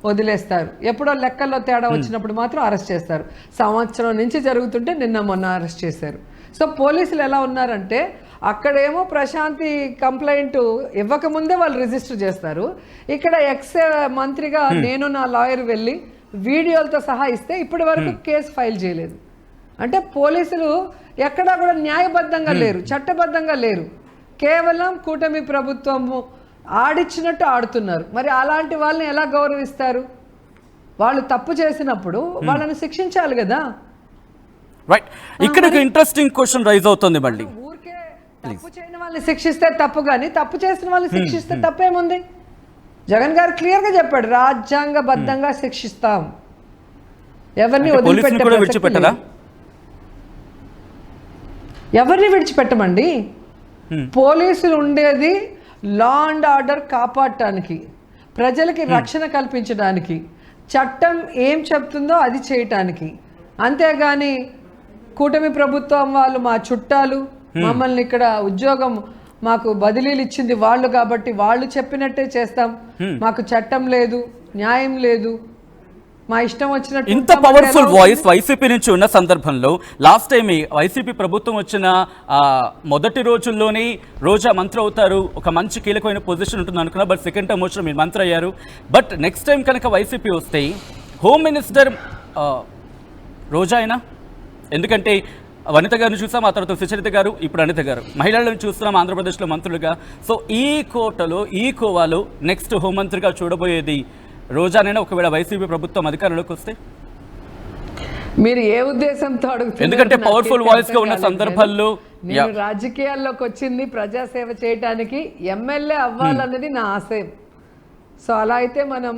వదిలేస్తారు, ఎప్పుడో లెక్కల్లో తేడా వచ్చినప్పుడు మాత్రం అరెస్ట్ చేస్తారు. సంవత్సరం నుంచి జరుగుతుంటే నిన్న మొన్న అరెస్ట్ చేశారు. సో పోలీసులు ఎలా ఉన్నారంటే అక్కడేమో ప్రశాంతి కంప్లైంట్ ఇవ్వకముందే వాళ్ళు రిజిస్టర్ చేస్తారు. ఇక్కడ ఎక్స్ మంత్రిగా నేను నా లాయర్ వెళ్ళి వీడియోలతో సహా ఇస్తే ఇప్పటి వరకు కేసు ఫైల్ చేయలేదు. అంటే పోలీసులు ఎక్కడా కూడా న్యాయబద్ధంగా లేరు, చట్టబద్ధంగా లేరు. కేవలం కూటమి ప్రభుత్వము ఆడిచ్చినట్టు ఆడుతున్నారు. మరి అలాంటి వాళ్ళని ఎలా గౌరవిస్తారు? వాళ్ళు తప్పు చేసినప్పుడు వాళ్ళని శిక్షించాలి కదా. రైట్, ఇక్కడ ఇంట్రెస్టింగ్ క్వశ్చన్ రైజ్ అవుతుంది మళ్ళీ. ఊరికే తప్పు చేయని వాళ్ళని శిక్షిస్తే తప్పు, కానీ తప్పు చేసిన వాళ్ళని శిక్షిస్తే తప్పేముంది? జగన్ గారు క్లియర్ గా చెప్పాడు, రాజ్యాంగబద్ధంగా శిక్షిస్తాం, ఎవరిని వదిలిపెట్టారా? ఎవరిని విడిచిపెట్టమండి. పోలీసులు ఉండేది లా అండ్ ఆర్డర్ కాపాడటానికి, ప్రజలకి రక్షణ కల్పించడానికి, చట్టం ఏం చెప్తుందో అది చేయటానికి. అంతేగాని కూటమి ప్రభుత్వం వాళ్ళు మా చుట్టాలు, మమ్మల్ని ఇక్కడ ఉద్యోగం మాకు బదిలీలు ఇచ్చింది వాళ్ళు కాబట్టి వాళ్ళు చెప్పినట్టే చేస్తాం, మాకు చట్టం లేదు, న్యాయం లేదు, మా ఇష్టం వచ్చినట్టు. ఇంత పవర్ఫుల్ వాయిస్ వైసీపీ నుంచి ఉన్న సందర్భంలో లాస్ట్ టైం వైసీపీ ప్రభుత్వం వచ్చిన మొదటి రోజుల్లోనే రోజా మంత్రి అవుతారు, ఒక మంచి కీలకమైన పొజిషన్ ఉంటుంది అనుకున్నా. బట్ సెకండ్ టైం వచ్చిన మీరు మంత్రి అయ్యారు. బట్ నెక్స్ట్ టైం కనుక వైసీపీ వస్తే హోమ్ మినిస్టర్ రోజా అయినా, ఎందుకంటే వనిత గారిని చూసాం, ఆ తర్వాత సుచరిత గారు, ఇప్పుడు అనిత గారు, మహిళలను చూస్తున్నాం ఆంధ్రప్రదేశ్లో మంత్రులుగా. సో ఈ కోటలో ఈ కోవాలో నెక్స్ట్ హోంమంత్రిగా చూడబోయేది రోజానైనా ఒకవేళ వైసీపీ ప్రభుత్వం అధికారంలోకి వస్తే? మీరు ఏ ఉద్దేశంతో అడుగుతున్నారు? ఎందుకంటే పవర్ఫుల్ వాయిస్ గా ఉన్న సందర్భాల్లో నేను రాజకీయాల్లోకి వచ్చింది ప్రజాసేవ చేయడానికి, ఎమ్మెల్యే అవ్వాలన్నది నా ఆశయం. సో అలా అయితే మనం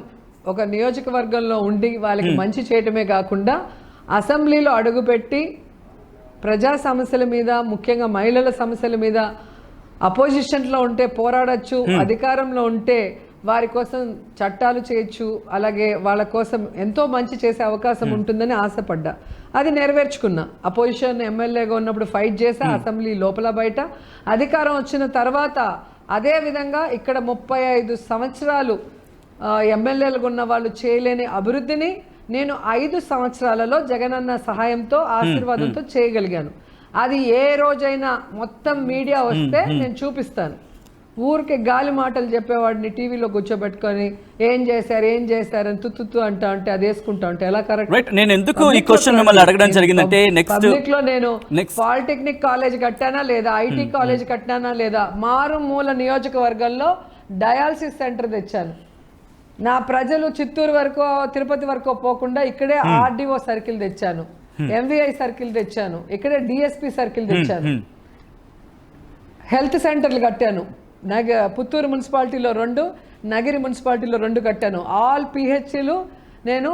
ఒక నియోజకవర్గంలో ఉండి వాళ్ళకి మంచి చేయటమే కాకుండా అసెంబ్లీలో అడుగుపెట్టి ప్రజా సమస్యల మీద, ముఖ్యంగా మహిళల సమస్యల మీద అపోజిషన్లో ఉంటే పోరాడచ్చు, అధికారంలో ఉంటే వారి కోసం చట్టాలు చేయొచ్చు, అలాగే వాళ్ళ కోసం ఎంతో మంచి చేసే అవకాశం ఉంటుందని ఆశపడ్డా. అది నెరవేర్చుకున్నా. అపోజిషన్ ఎమ్మెల్యేగా ఉన్నప్పుడు ఫైట్ చేసా, అసెంబ్లీ లోపల బయట. అధికారం వచ్చిన తర్వాత అదే విధంగా ఇక్కడ 35 సంవత్సరాలు ఎమ్మెల్యేలుగా ఉన్న వాళ్ళు చేయలేని అభివృద్ధిని నేను 5 సంవత్సరాలలో జగనన్న సహాయంతో, ఆశీర్వాదంతో చేయగలిగాను. అది ఏ రోజైనా మొత్తం మీడియా వస్తే నేను చూపిస్తాను. ఊరికే గాలి మాటలు చెప్పేవాడిని టీవీలో కూర్చోబెట్టుకొని ఏం చేశారు అని తుత్తు అంటా ఉంటే అది వేసుకుంటా ఉంటే ఎలా కరెక్ట్? నేను ఎందుకు ఈ క్వశ్చన్ మిమ్మల్ని అడగడం జరిగిందంటే, పబ్లిక్ లో నేను పాలిటెక్నిక్ కాలేజ్ కట్టానా లేదా, ఐటీ కాలేజ్ కట్టానా లేదా, మారుమూల నియోజకవర్గంలో డయాలసిస్ సెంటర్ తెచ్చాను. నా ప్రజలు చిత్తూరు వరకు తిరుపతి వరకు పోకుండా ఇక్కడే ఆర్డీఓ సర్కిల్ తెచ్చాను, ఎంవిఐ సర్కిల్ తెచ్చాను, ఇక్కడే డిఎస్పి సర్కిల్ తెచ్చాను, హెల్త్ సెంటర్లు కట్టాను. పుత్తూరు మున్సిపాలిటీలో 2, నగిరి మున్సిపాలిటీలో 2 కట్టాను. ఆల్ పిహెచ్లు నేను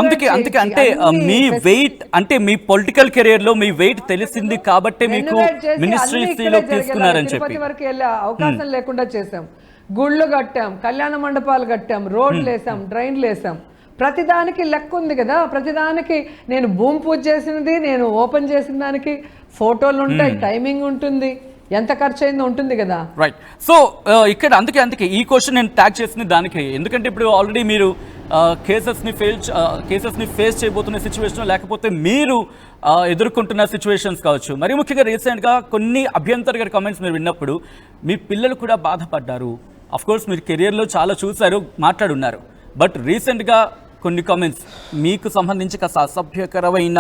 అందుకే అంటే మీ వెయిట్, అంటే మీ పొలిటికల్ కెరీర్ లో మీ వెయిట్ తెలిసింది కాబట్టి మీకు మినిస్ట్రీలో తీసుకున్నారని చెప్పి తిరుపతి వరకు వెళ్ళే అవకాశం లేకుండా చేసాం. గుళ్ళు కట్టాం, కళ్యాణ మండపాలు కట్టాం, రోడ్లు వేసాం, డ్రైన్లు వేసాం. ప్రతిదానికి లెక్క ఉంది కదా. ప్రతిదానికి నేను భూమి పూజ చేసినది, నేను ఓపెన్ చేసిన దానికి ఫోటోలు ఉంటాయి, టైమింగ్ ఉంటుంది, ఎంత ఖర్చు అయిందో ఉంటుంది కదా. రైట్. సో ఇక్కడ అందుకే ఈ క్వశ్చన్ నేను ట్యాగ్ చేసింది దానికి. ఎందుకంటే ఇప్పుడు ఆల్రెడీ మీరు కేసెస్ని ఫేస్ చేయబోతున్న సిచ్యువేషన్, లేకపోతే మీరు ఎదుర్కొంటున్న సిచ్యువేషన్స్ కావచ్చు. మరి ముఖ్యంగా రీసెంట్గా కొన్ని అభ్యంతరకర కామెంట్స్ మీరు విన్నప్పుడు మీ పిల్లలు కూడా బాధపడ్డారు. అఫ్కోర్స్ మీరు కెరియర్లో చాలా చూశారు, మాట్లాడున్నారు. బట్ రీసెంట్గా కొన్ని కామెంట్స్ మీకు సంబంధించి కాస్త అసభ్యకరమైన,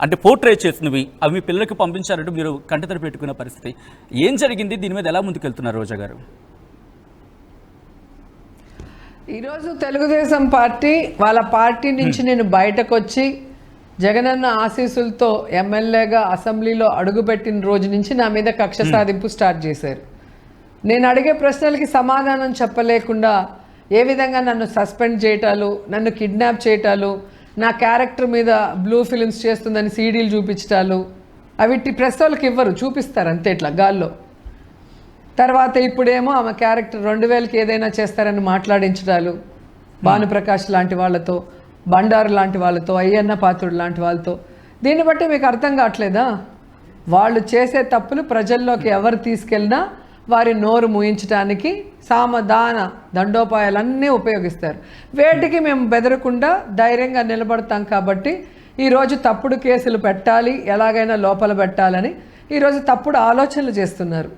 అంటే పోర్ట్రేట్ చేసినవి, అవి మీ పిల్లలకు పంపించారంటూ మీరు కంటతడి పెట్టుకున్న పరిస్థితి. ఏం జరిగింది? దీని మీద ఎలా ముందుకెళ్తున్నారు రోజా గారు? ఈరోజు తెలుగుదేశం పార్టీ వాళ్ళ పార్టీ నుంచి నేను బయటకు వచ్చి జగనన్న ఆశీస్సులతో ఎమ్మెల్యేగా అసెంబ్లీలో అడుగుపెట్టిన రోజు నుంచి నా మీద కక్ష సాధింపు స్టార్ట్ చేశారు. నేను అడిగే ప్రశ్నలకి సమాధానం చెప్పలేకుండా ఏ విధంగా నన్ను సస్పెండ్ చేయటాలు, నన్ను కిడ్నాప్ చేయటాలు, నా క్యారెక్టర్ మీద బ్లూ ఫిలిమ్స్ చేస్తుందని సీడీలు చూపించటాలు, అవి ప్రెస్ వాళ్ళకి ఇవ్వరు, చూపిస్తారు అంతే ఇట్లా గాల్లో. తర్వాత ఇప్పుడేమో ఆమె క్యారెక్టర్ 2000కి ఏదైనా చేస్తారని మాట్లాడించడాలు, భానుప్రకాష్ లాంటి వాళ్ళతో, బండారు లాంటి వాళ్ళతో, అయ్యన్న పాత్రుడు లాంటి వాళ్ళతో. దీన్ని బట్టి మీకు అర్థం కావట్లేదా? వాళ్ళు చేసే తప్పులు ప్రజల్లోకి ఎవరు తీసుకెళ్ళినా వారి నోరు మూయించడానికి సామధాన దండోపాయాలన్నీ ఉపయోగిస్తారు. వేటికి మేము బెదరకుండా ధైర్యంగా నిలబడతాం. కాబట్టి ఈరోజు తప్పుడు కేసులు పెట్టాలి, ఎలాగైనా లోపల పెట్టాలని ఈరోజు తప్పుడు ఆలోచనలు చేస్తున్నారు.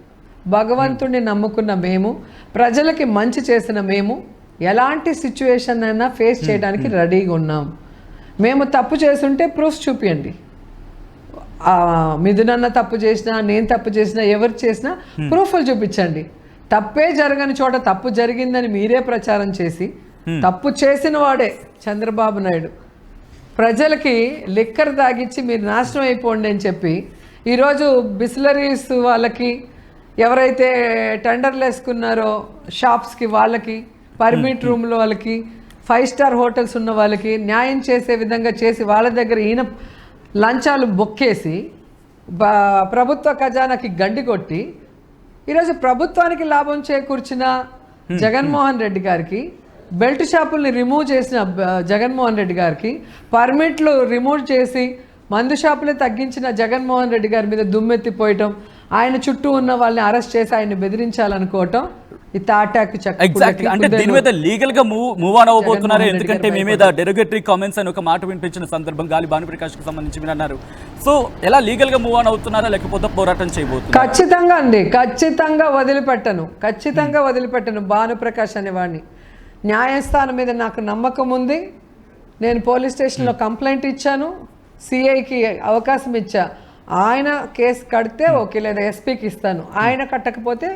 భగవంతుడిని నమ్ముకున్న మేము, ప్రజలకి మంచి చేసిన మేము ఎలాంటి సిచ్యువేషన్ అయినా ఫేస్ చేయడానికి రెడీగా ఉన్నాం. మేము తప్పు చేస్తుంటే ప్రూఫ్ చూపించండి. మిథునన్న తప్పు చేసినా, నేను తప్పు చేసినా, ఎవరు చేసినా ప్రూఫ్లు చూపించండి. తప్పే జరగని చోట తప్పు జరిగిందని మీరే ప్రచారం చేసి, తప్పు చేసిన వాడే చంద్రబాబు నాయుడు ప్రజలకి లిక్కర్ తాగిచ్చి మీరు నాశనం అయిపోండి అని చెప్పి ఈరోజు బిస్లరీస్ వాళ్ళకి, ఎవరైతే టెండర్లు వేసుకున్నారో షాప్స్కి వాళ్ళకి, పర్మిట్ రూమ్లో వాళ్ళకి, 5 స్టార్ హోటల్స్ ఉన్న వాళ్ళకి న్యాయం చేసే విధంగా చేసి వాళ్ళ దగ్గర ఈయన లంచాలు బొక్కేసి ప్రభుత్వ ఖజానాకి గండి కొట్టి ఈరోజు ప్రభుత్వానికి లాభం చేకూర్చిన జగన్మోహన్ రెడ్డి గారికి, బెల్ట్ షాపుల్ని రిమూవ్ చేసిన జగన్మోహన్ రెడ్డి గారికి, పర్మిట్లు రిమూవ్ చేసి మందు షాపులే తగ్గించిన జగన్మోహన్ రెడ్డి గారి మీద దుమ్మెత్తిపోయటం, ఆయన చుట్టూ ఉన్న వాళ్ళని అరెస్ట్ చేసి ఆయన్ని బెదిరించాలనుకోవటం, ఈ తాటాకు ఎగ్జాక్ట్లీ. అంటే దీని మీద లీగల్ గా మూవ్ ఆన్ అవ్వబోతున్నారు. ఎందుకంటే మీ మీద డెరోగేటరీ కామెంట్స్ అని ఒక మాట వినిపించిన సందర్భం గాలి భానుప్రకాష్ కి సంబంధించి మీరు అన్నారు. సో ఎలా లీగల్ గా మూవ్ ఆన్ అవుతున్నారా, లేకపోతే పోరాటం చేయబోతున్నారు? ఖచ్చితంగా అండి, ఖచ్చితంగా వదిలిపెట్టను భానుప్రకాష్ అనేవాడిని. న్యాయస్థానం మీద నాకు నమ్మకం ఉంది. నేను పోలీస్ స్టేషన్లో కంప్లైంట్ ఇచ్చాను, సిఐకి అవకాశం ఇచ్చా. ఆయన కేసు కడితే ఓకే, లేదా ఎస్పీకి ఇస్తాను. ఆయన కట్టకపోతే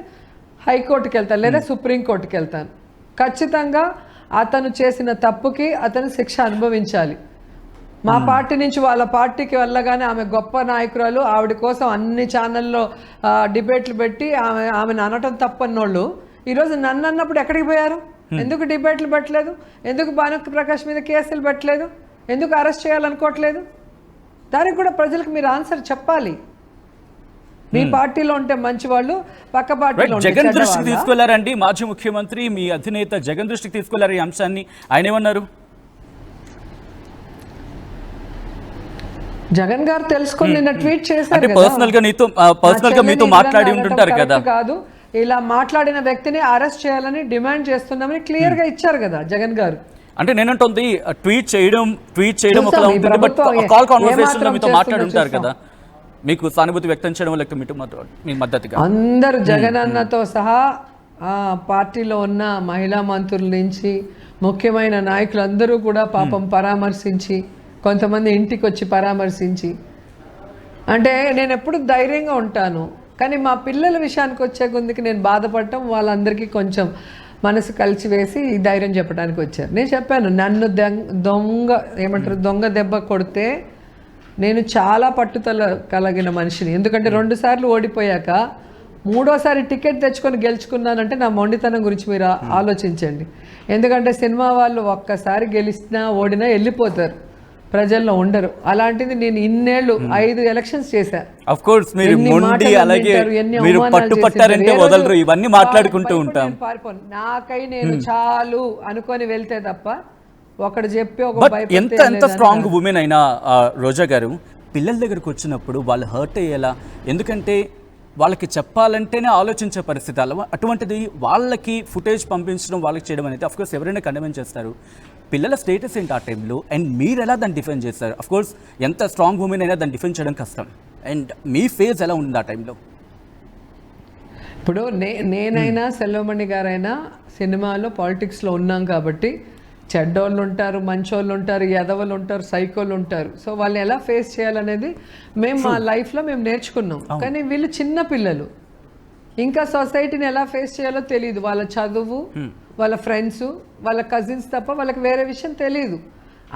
హైకోర్టుకి వెళ్తాను, లేదా సుప్రీంకోర్టుకి వెళ్తాను. ఖచ్చితంగా అతను చేసిన తప్పుకి అతను శిక్ష అనుభవించాలి. మా పార్టీ నుంచి వాళ్ళ పార్టీకి వెళ్ళగానే ఆమె గొప్ప నాయకురాలు, ఆవిడ కోసం అన్ని ఛానల్లో డిబేట్లు పెట్టి ఆమెను అనటం తప్పన్నోళ్ళు ఈరోజు నన్ను అన్నప్పుడు ఎక్కడికి పోయారు? ఎందుకు డిబేట్లు పెట్టలేదు? ఎందుకు భానుప్రకాష్ మీద కేసులు పెట్టలేదు? ఎందుకు అరెస్ట్ చేయాలనుకోవట్లేదు? దానికి కూడా ప్రజలకు మీరు ఆన్సర్ చెప్పాలి. మీ పార్టీలో ఉంటే మంచి వాళ్ళు, పక్క పార్టీలో జగన్ దృష్టికి తీసుకెళ్లారండి మాజీ ముఖ్యమంత్రి, మీ అధినేత జగన్ దృష్టికి తీసుకెళ్లారు ఈ అంశాన్ని. ఆయన ఏమన్నారు? జగన్ గారు తెలుసుకొని నిన్న ట్వీట్ చేశారు. పర్సనల్ గా మీతో మాట్లాడి ఉంటుంటారు కదా. కాదు, ఇలా మాట్లాడిన వ్యక్తిని అరెస్ట్ చేయాలని డిమాండ్ చేస్తున్నామని క్లియర్ గా ఇచ్చారు కదా జగన్ గారు. అంటే నేనంటుంది ట్వీట్ చేయడం ఒకలా ఉంటుంది, బట్ కాల్ కాన్వర్సేషన్ లో మీతో మాట్లాడి ఉంటారు కదా, మీకు సానుభూతి వ్యక్తం చేయడం లేకపోతే మీ మద్దతుగా అందరూ జగన్ అన్నతో సహా పార్టీలో ఉన్న మహిళా మంత్రుల నుంచి ముఖ్యమైన నాయకులందరూ కూడా పాపం పరామర్శించి, కొంతమంది ఇంటికి వచ్చి పరామర్శించి, అంటే నేను ఎప్పుడు ధైర్యంగా ఉంటాను, కానీ మా పిల్లల విషయానికి వచ్చే కొద్దికి నేను బాధపడటం, వాళ్ళందరికీ కొంచెం మనసు కలిసివేసి ఈ ధైర్యం చెప్పడానికి వచ్చారు. నేను చెప్పాను, నన్ను దొంగ దెబ్బ కొడితే నేను చాలా పట్టుదల కలిగిన మనిషిని. ఎందుకంటే 2 సార్లు ఓడిపోయాక 3ఓసారి టికెట్ తెచ్చుకొని గెలుచుకున్నానంటే నా మొండితనం గురించి మీరు ఆలోచించండి. ఎందుకంటే సినిమా వాళ్ళు ఒక్కసారి గెలిచినా ఓడినా వెళ్ళిపోతారు, ప్రజల్లో ఉండరు. అలాంటిది నేను ఇన్నేళ్ళు 5 ఎలక్షన్స్ చేశా. ఆఫ్ కోర్స్ మీరు మొండి, అలాగే మీరు పట్టుపట్టారంటే వదలరు, ఇవన్నీ మాట్లాడుకుంటూ ఉంటాం. నాకై నేను చాలు అనుకొని వెళ్తే తప్ప ఒకడు చెప్పి ఎంత స్ట్రాంగ్ ఉమెన్ అయినా రోజా గారు పిల్లల దగ్గరకు వచ్చినప్పుడు వాళ్ళు హర్ట్ అయ్యేలా, ఎందుకంటే వాళ్ళకి చెప్పాలంటేనే ఆలోచించే పరిస్థితి. అటువంటిది వాళ్ళకి ఫుటేజ్ పంపించడం, వాళ్ళకి చేయడం అనేది అఫ్కోర్స్ ఎవరైనా కండెమ్ చేస్తారు. పిల్లల స్టేటస్ ఏంటి ఆ టైంలో, అండ్ మీరు ఎలా దాన్ని డిఫెండ్ చేస్తారు? అఫ్కోర్స్ ఎంత స్ట్రాంగ్ ఉమెన్ అయినా దాన్ని డిఫెండ్ చేయడం కష్టం, అండ్ మీ ఫేజ్ ఎలా ఉంది ఆ టైంలో? ఇప్పుడు నేనైనా సెల్వమణి గారైనా సినిమాలో పాలిటిక్స్లో ఉన్నాం కాబట్టి చెడ్డోళ్ళు ఉంటారు, మంచోళ్ళు ఉంటారు, ఎదవలు ఉంటారు, సైకోళ్ళు ఉంటారు. సో వాళ్ళని ఎలా ఫేస్ చేయాలనేది మేము మా లైఫ్లో మేము నేర్చుకున్నాం. కానీ వీళ్ళు చిన్న పిల్లలు, ఇంకా సొసైటీని ఎలా ఫేస్ చేయాలో తెలియదు. వాళ్ళ చదువు, వాళ్ళ ఫ్రెండ్స్, వాళ్ళ కజిన్స్ తప్ప వాళ్ళకి వేరే విషయం తెలియదు.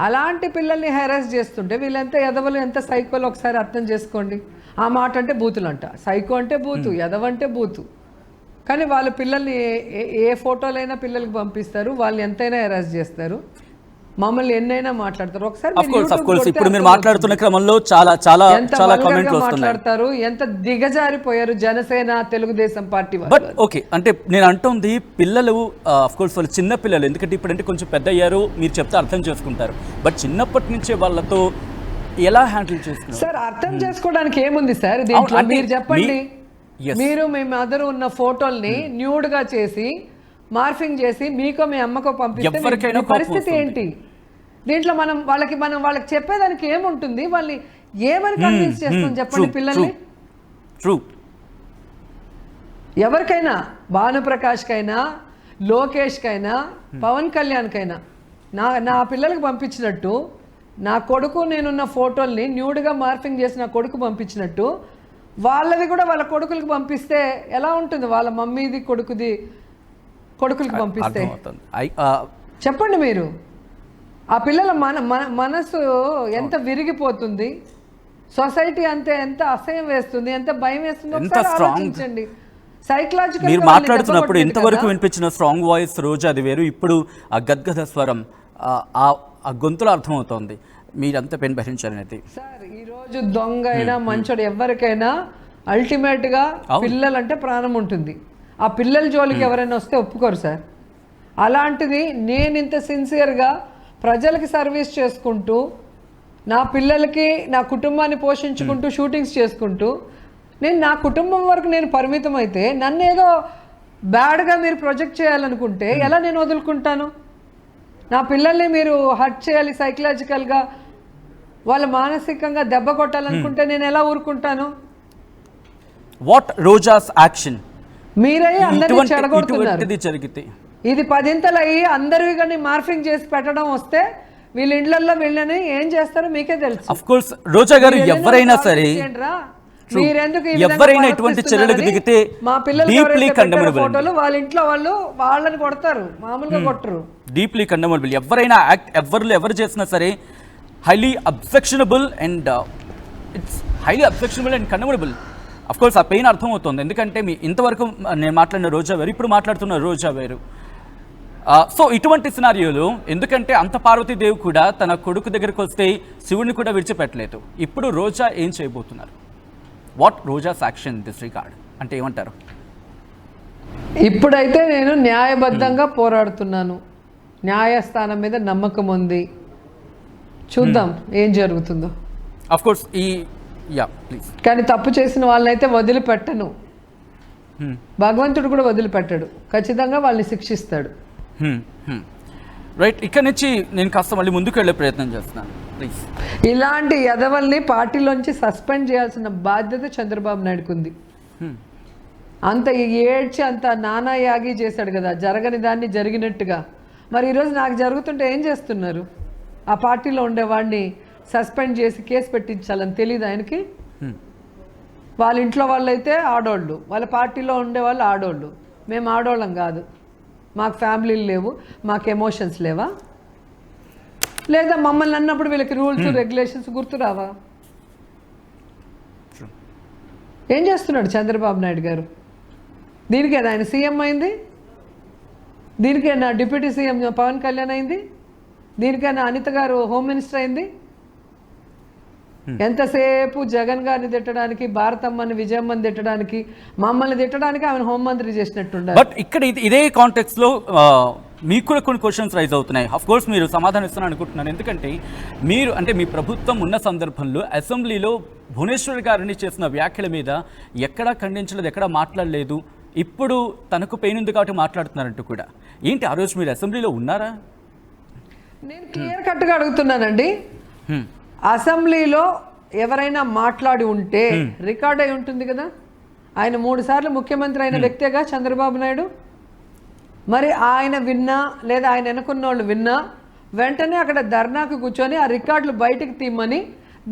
అలాంటి పిల్లల్ని హెరాస్ చేస్తుంటే వీళ్ళు ఎంత ఎదవలు, ఎంత సైకోలు ఒకసారి అర్థం చేసుకోండి. ఆ మాట అంటే బూతులు అంట, సైకో అంటే బూతు, ఎదవంటే బూతు. కానీ వాళ్ళ పిల్లల్ని ఏ ఫోటోలైనా పిల్లలకి పంపిస్తారు, వాళ్ళు ఎంతైనా హెరాస్ చేస్తారు, మమ్మల్ని ఎన్నైనా మాట్లాడతారు. ఒకసారి ఇప్పుడు మీరు మాట్లాడుతున్న క్రమంలో చాలా చాలా చాలా కామెంట్లు మాట్లాడతారు, ఎంత దిగజారిపోయారు జనసేన తెలుగుదేశం పార్టీ వాళ్ళు. బట్ ఓకే, అంటే నేను అంటుంది పిల్లలు ఆఫ్ కోర్స్ వాళ్ళు చిన్న పిల్లలు, ఎందుకంటే ఇప్పుడంటే కొంచెం పెద్ద అయ్యారు, మీరు చెప్తే అర్థం చేసుకుంటారు. బట్ చిన్నప్పటి నుంచే వాళ్ళతో ఎలా హ్యాండిల్ చేస్తున్నారు సార్? అర్థం చేసుకోవడానికి ఏముంది సార్ దీంట్లో? మీరు చెప్పండి. మీరు మీ మదర్ ఉన్న ఫోటోల్ని న్యూడ్ గా చేసి మార్ఫింగ్ చేసి మీకో మీ అమ్మకో పంపిస్తే పరిస్థితి ఏంటి? దీంట్లో మనం వాళ్ళకి చెప్పేదానికి ఏముంటుంది? వాళ్ళని ఏమని కన్విన్స్ చేస్తాం చెప్పండి పిల్లల్ని? ట్రూ. ఎవరికైనా, భానుప్రకాష్కైనా, లోకేష్కైనా, పవన్ కళ్యాణ్కైనా నా పిల్లలకి పంపించినట్టు, నా కొడుకు నేనున్న ఫోటోల్ని న్యూడ్గా మార్ఫింగ్ చేసి నా కొడుకు పంపించినట్టు వాళ్ళవి కూడా వాళ్ళ కొడుకులకి పంపిస్తే ఎలా ఉంటుంది? వాళ్ళ మమ్మీది కొడుకులకి పంపిస్తే చెప్పండి మీరు. ఆ పిల్లల మనసు ఎంత విరిగిపోతుంది, సొసైటీ అంతే ఎంత అసహ్యం వేస్తుంది, ఎంత భయం వేస్తుంది ఆలోచించండి. సైకలాజికల్ మీరు మాట్లాడుతున్నప్పుడు ఇంతవరకు వినిపించిన స్ట్రాంగ్ వాయిస్ రోజు అది వేరు, ఇప్పుడు ఆ గద్గద స్వరం ఆ గొంతులో అర్థమవుతోంది మీరంతా పెన్ భరించారనేది. సార్ ఈరోజు దొంగ అయినా మంచోడు ఎవరికైనా అల్టిమేట్గా పిల్లలంటే ప్రాణం ఉంటుంది. ఆ పిల్లల జోలికి ఎవరైనా వస్తే ఒప్పుకోరు సార్. అలాంటిది నేను ఇంత సిన్సియర్గా ప్రజలకి సర్వీస్ చేసుకుంటూ, నా పిల్లలకి నా కుటుంబాన్ని పోషించుకుంటూ, షూటింగ్స్ చేసుకుంటూ, నేను నా కుటుంబం వరకు నేను పరిమితం అయితే నన్ను ఏదో బ్యాడ్గా మీరు ప్రొజెక్ట్ చేయాలనుకుంటే ఎలా నేను వదులుకుంటాను? నా పిల్లల్ని మీరు హర్ట్ చేయాలి, సైకలాజికల్గా వాళ్ళ మానసికంగా దెబ్బ కొట్టాలనుకుంటే నేను ఎలా ఊరుకుంటాను? What Roja's action? మీరై అందరినీ చెడగొడుతున్నారు. జరిగితే ఇది 10 అయ్యి అందరివి కానీ మార్ఫింగ్ చేసి పెట్టడం వస్తే వీళ్ళ ఇండ్లల్లో వీళ్ళని ఏం చేస్తారో మీకే తెలుసు. ఆఫ్ కోర్స్ రోజా గారు, ఎవరైనా సరే ఎవరైనా ఇటువంటి చర్యలకు దిగితే మా పిల్లలు ఫోటోలు వాళ్ళ ఇంట్లో వాళ్ళని కొడతారు, మామూలుగా కొట్టరు. Deeply condemnable. ఎవరైనా యాక్ట్ ఎవరు చేసినా సరే highly objectionable and it's highly objectionable and condemnable. Of course ఆ పెయిన్ అర్థమవుతుంది, ఎందుకంటే మీ ఇంతవరకు నేను మాట్లాడిన రోజా వేరు, ఇప్పుడు మాట్లాడుతున్న రోజా వేరు. సో ఇటువంటి సినారియోలు, ఎందుకంటే అంత పార్వతీదేవి కూడా తన కొడుకు దగ్గరికి వస్తే శివుడిని కూడా విడిచిపెట్టలేదు. ఇప్పుడు రోజా ఏం చేయబోతున్నారు? What Roja's action this regard అంటే ఏమంటారు? ఇప్పుడైతే నేను న్యాయబద్ధంగా పోరాడుతున్నాను, న్యాయస్థానం మీద నమ్మకం ఉంది, చూద్దాం ఏం జరుగుతుందో. Of course please. కానీ తప్పు చేసిన వాళ్ళనైతే వదిలిపెట్టను, భగవంతుడు కూడా వదిలిపెట్టాడు, ఖచ్చితంగా వాళ్ళని శిక్షిస్తాడు. రైట్, ఇక్కడ నుంచి నేను కాస్త మళ్ళీ ముందుకు వెళ్ళే ప్రయత్నం చేస్తున్నాను ప్లీజ్. ఇలాంటి ఎదవల్ని పార్టీలోంచి సస్పెండ్ చేయాల్సిన బాధ్యత చంద్రబాబు నాయుడుకు ఉంది. అంత ఏడ్చి అంత నానా యాగి చేశాడు కదా, జరగని దాన్ని జరిగినట్టుగా. మరి ఈరోజు నాకు జరుగుతుంటే ఏం చేస్తున్నారు? ఆ పార్టీలో ఉండేవాడిని సస్పెండ్ చేసి కేసు పెట్టించాలని తెలియదు ఆయనకి? వాళ్ళ ఇంట్లో వాళ్ళైతే ఆడోళ్ళు, వాళ్ళ పార్టీలో ఉండేవాళ్ళు ఆడోళ్ళు. మేము ఆడోళ్ళం కాదు, మాకు ఫ్యామిలీలు లేవు, మాకు ఎమోషన్స్ లేవా? లేదా మమ్మల్ని అన్నప్పుడు వీళ్ళకి రూల్స్ రెగ్యులేషన్స్ గుర్తు రావా? ఏం చేస్తున్నాడు చంద్రబాబు నాయుడు గారు? దీనికేనా ఆయన సీఎం అయింది? దీనికైనా డిప్యూటీ సీఎం పవన్ కళ్యాణ్ అయింది? దీనికైనా అనిత గారు హోమ్ మినిస్టర్ అయింది? ఎంతసేపు జగన్ గారిని తిట్టడానికి, భారతమ్మని విజయమ్మని తిట్టడానికి, మమ్మల్ని తిట్టడానికి ఆమెను హోంమంత్రి చేసినట్టుండాలి. బట్ ఇక్కడ ఇదే కాంటెక్స్ట్ లో మీకు కూడా కొన్ని క్వశ్చన్స్ రైజ్ అవుతున్నాయి. ఆఫ్ కోర్స్ మీరు సమాధానం ఇస్తారని అనుకుంటున్నాను, ఎందుకంటే మీరు అంటే మీ ప్రభుత్వం ఉన్న సందర్భంలో అసెంబ్లీలో భువనేశ్వర్ గారిని చేసిన వ్యాఖ్యల మీద ఎక్కడా ఖండించలేదు, ఎక్కడా మాట్లాడలేదు. ఇప్పుడు తనకు పెయిన్ ఉంది కాబట్టి మాట్లాడుతున్నారంటూ కూడా. ఏంటి ఆ రోజు మీరు అసెంబ్లీలో ఉన్నారా? నేను క్లియర్ కట్గా అడుగుతున్నానండి. అసెంబ్లీలో ఎవరైనా మాట్లాడి ఉంటే రికార్డ్ అయి ఉంటుంది కదా. ఆయన 3 సార్లు ముఖ్యమంత్రి అయిన వ్యక్తిగా చంద్రబాబు నాయుడు. మరి ఆయన విన్నా లేదా ఆయన వెనుకున్న వాళ్ళు విన్నా వెంటనే అక్కడ ధర్నాకు కూర్చొని ఆ రికార్డులు బయటకు తీయమని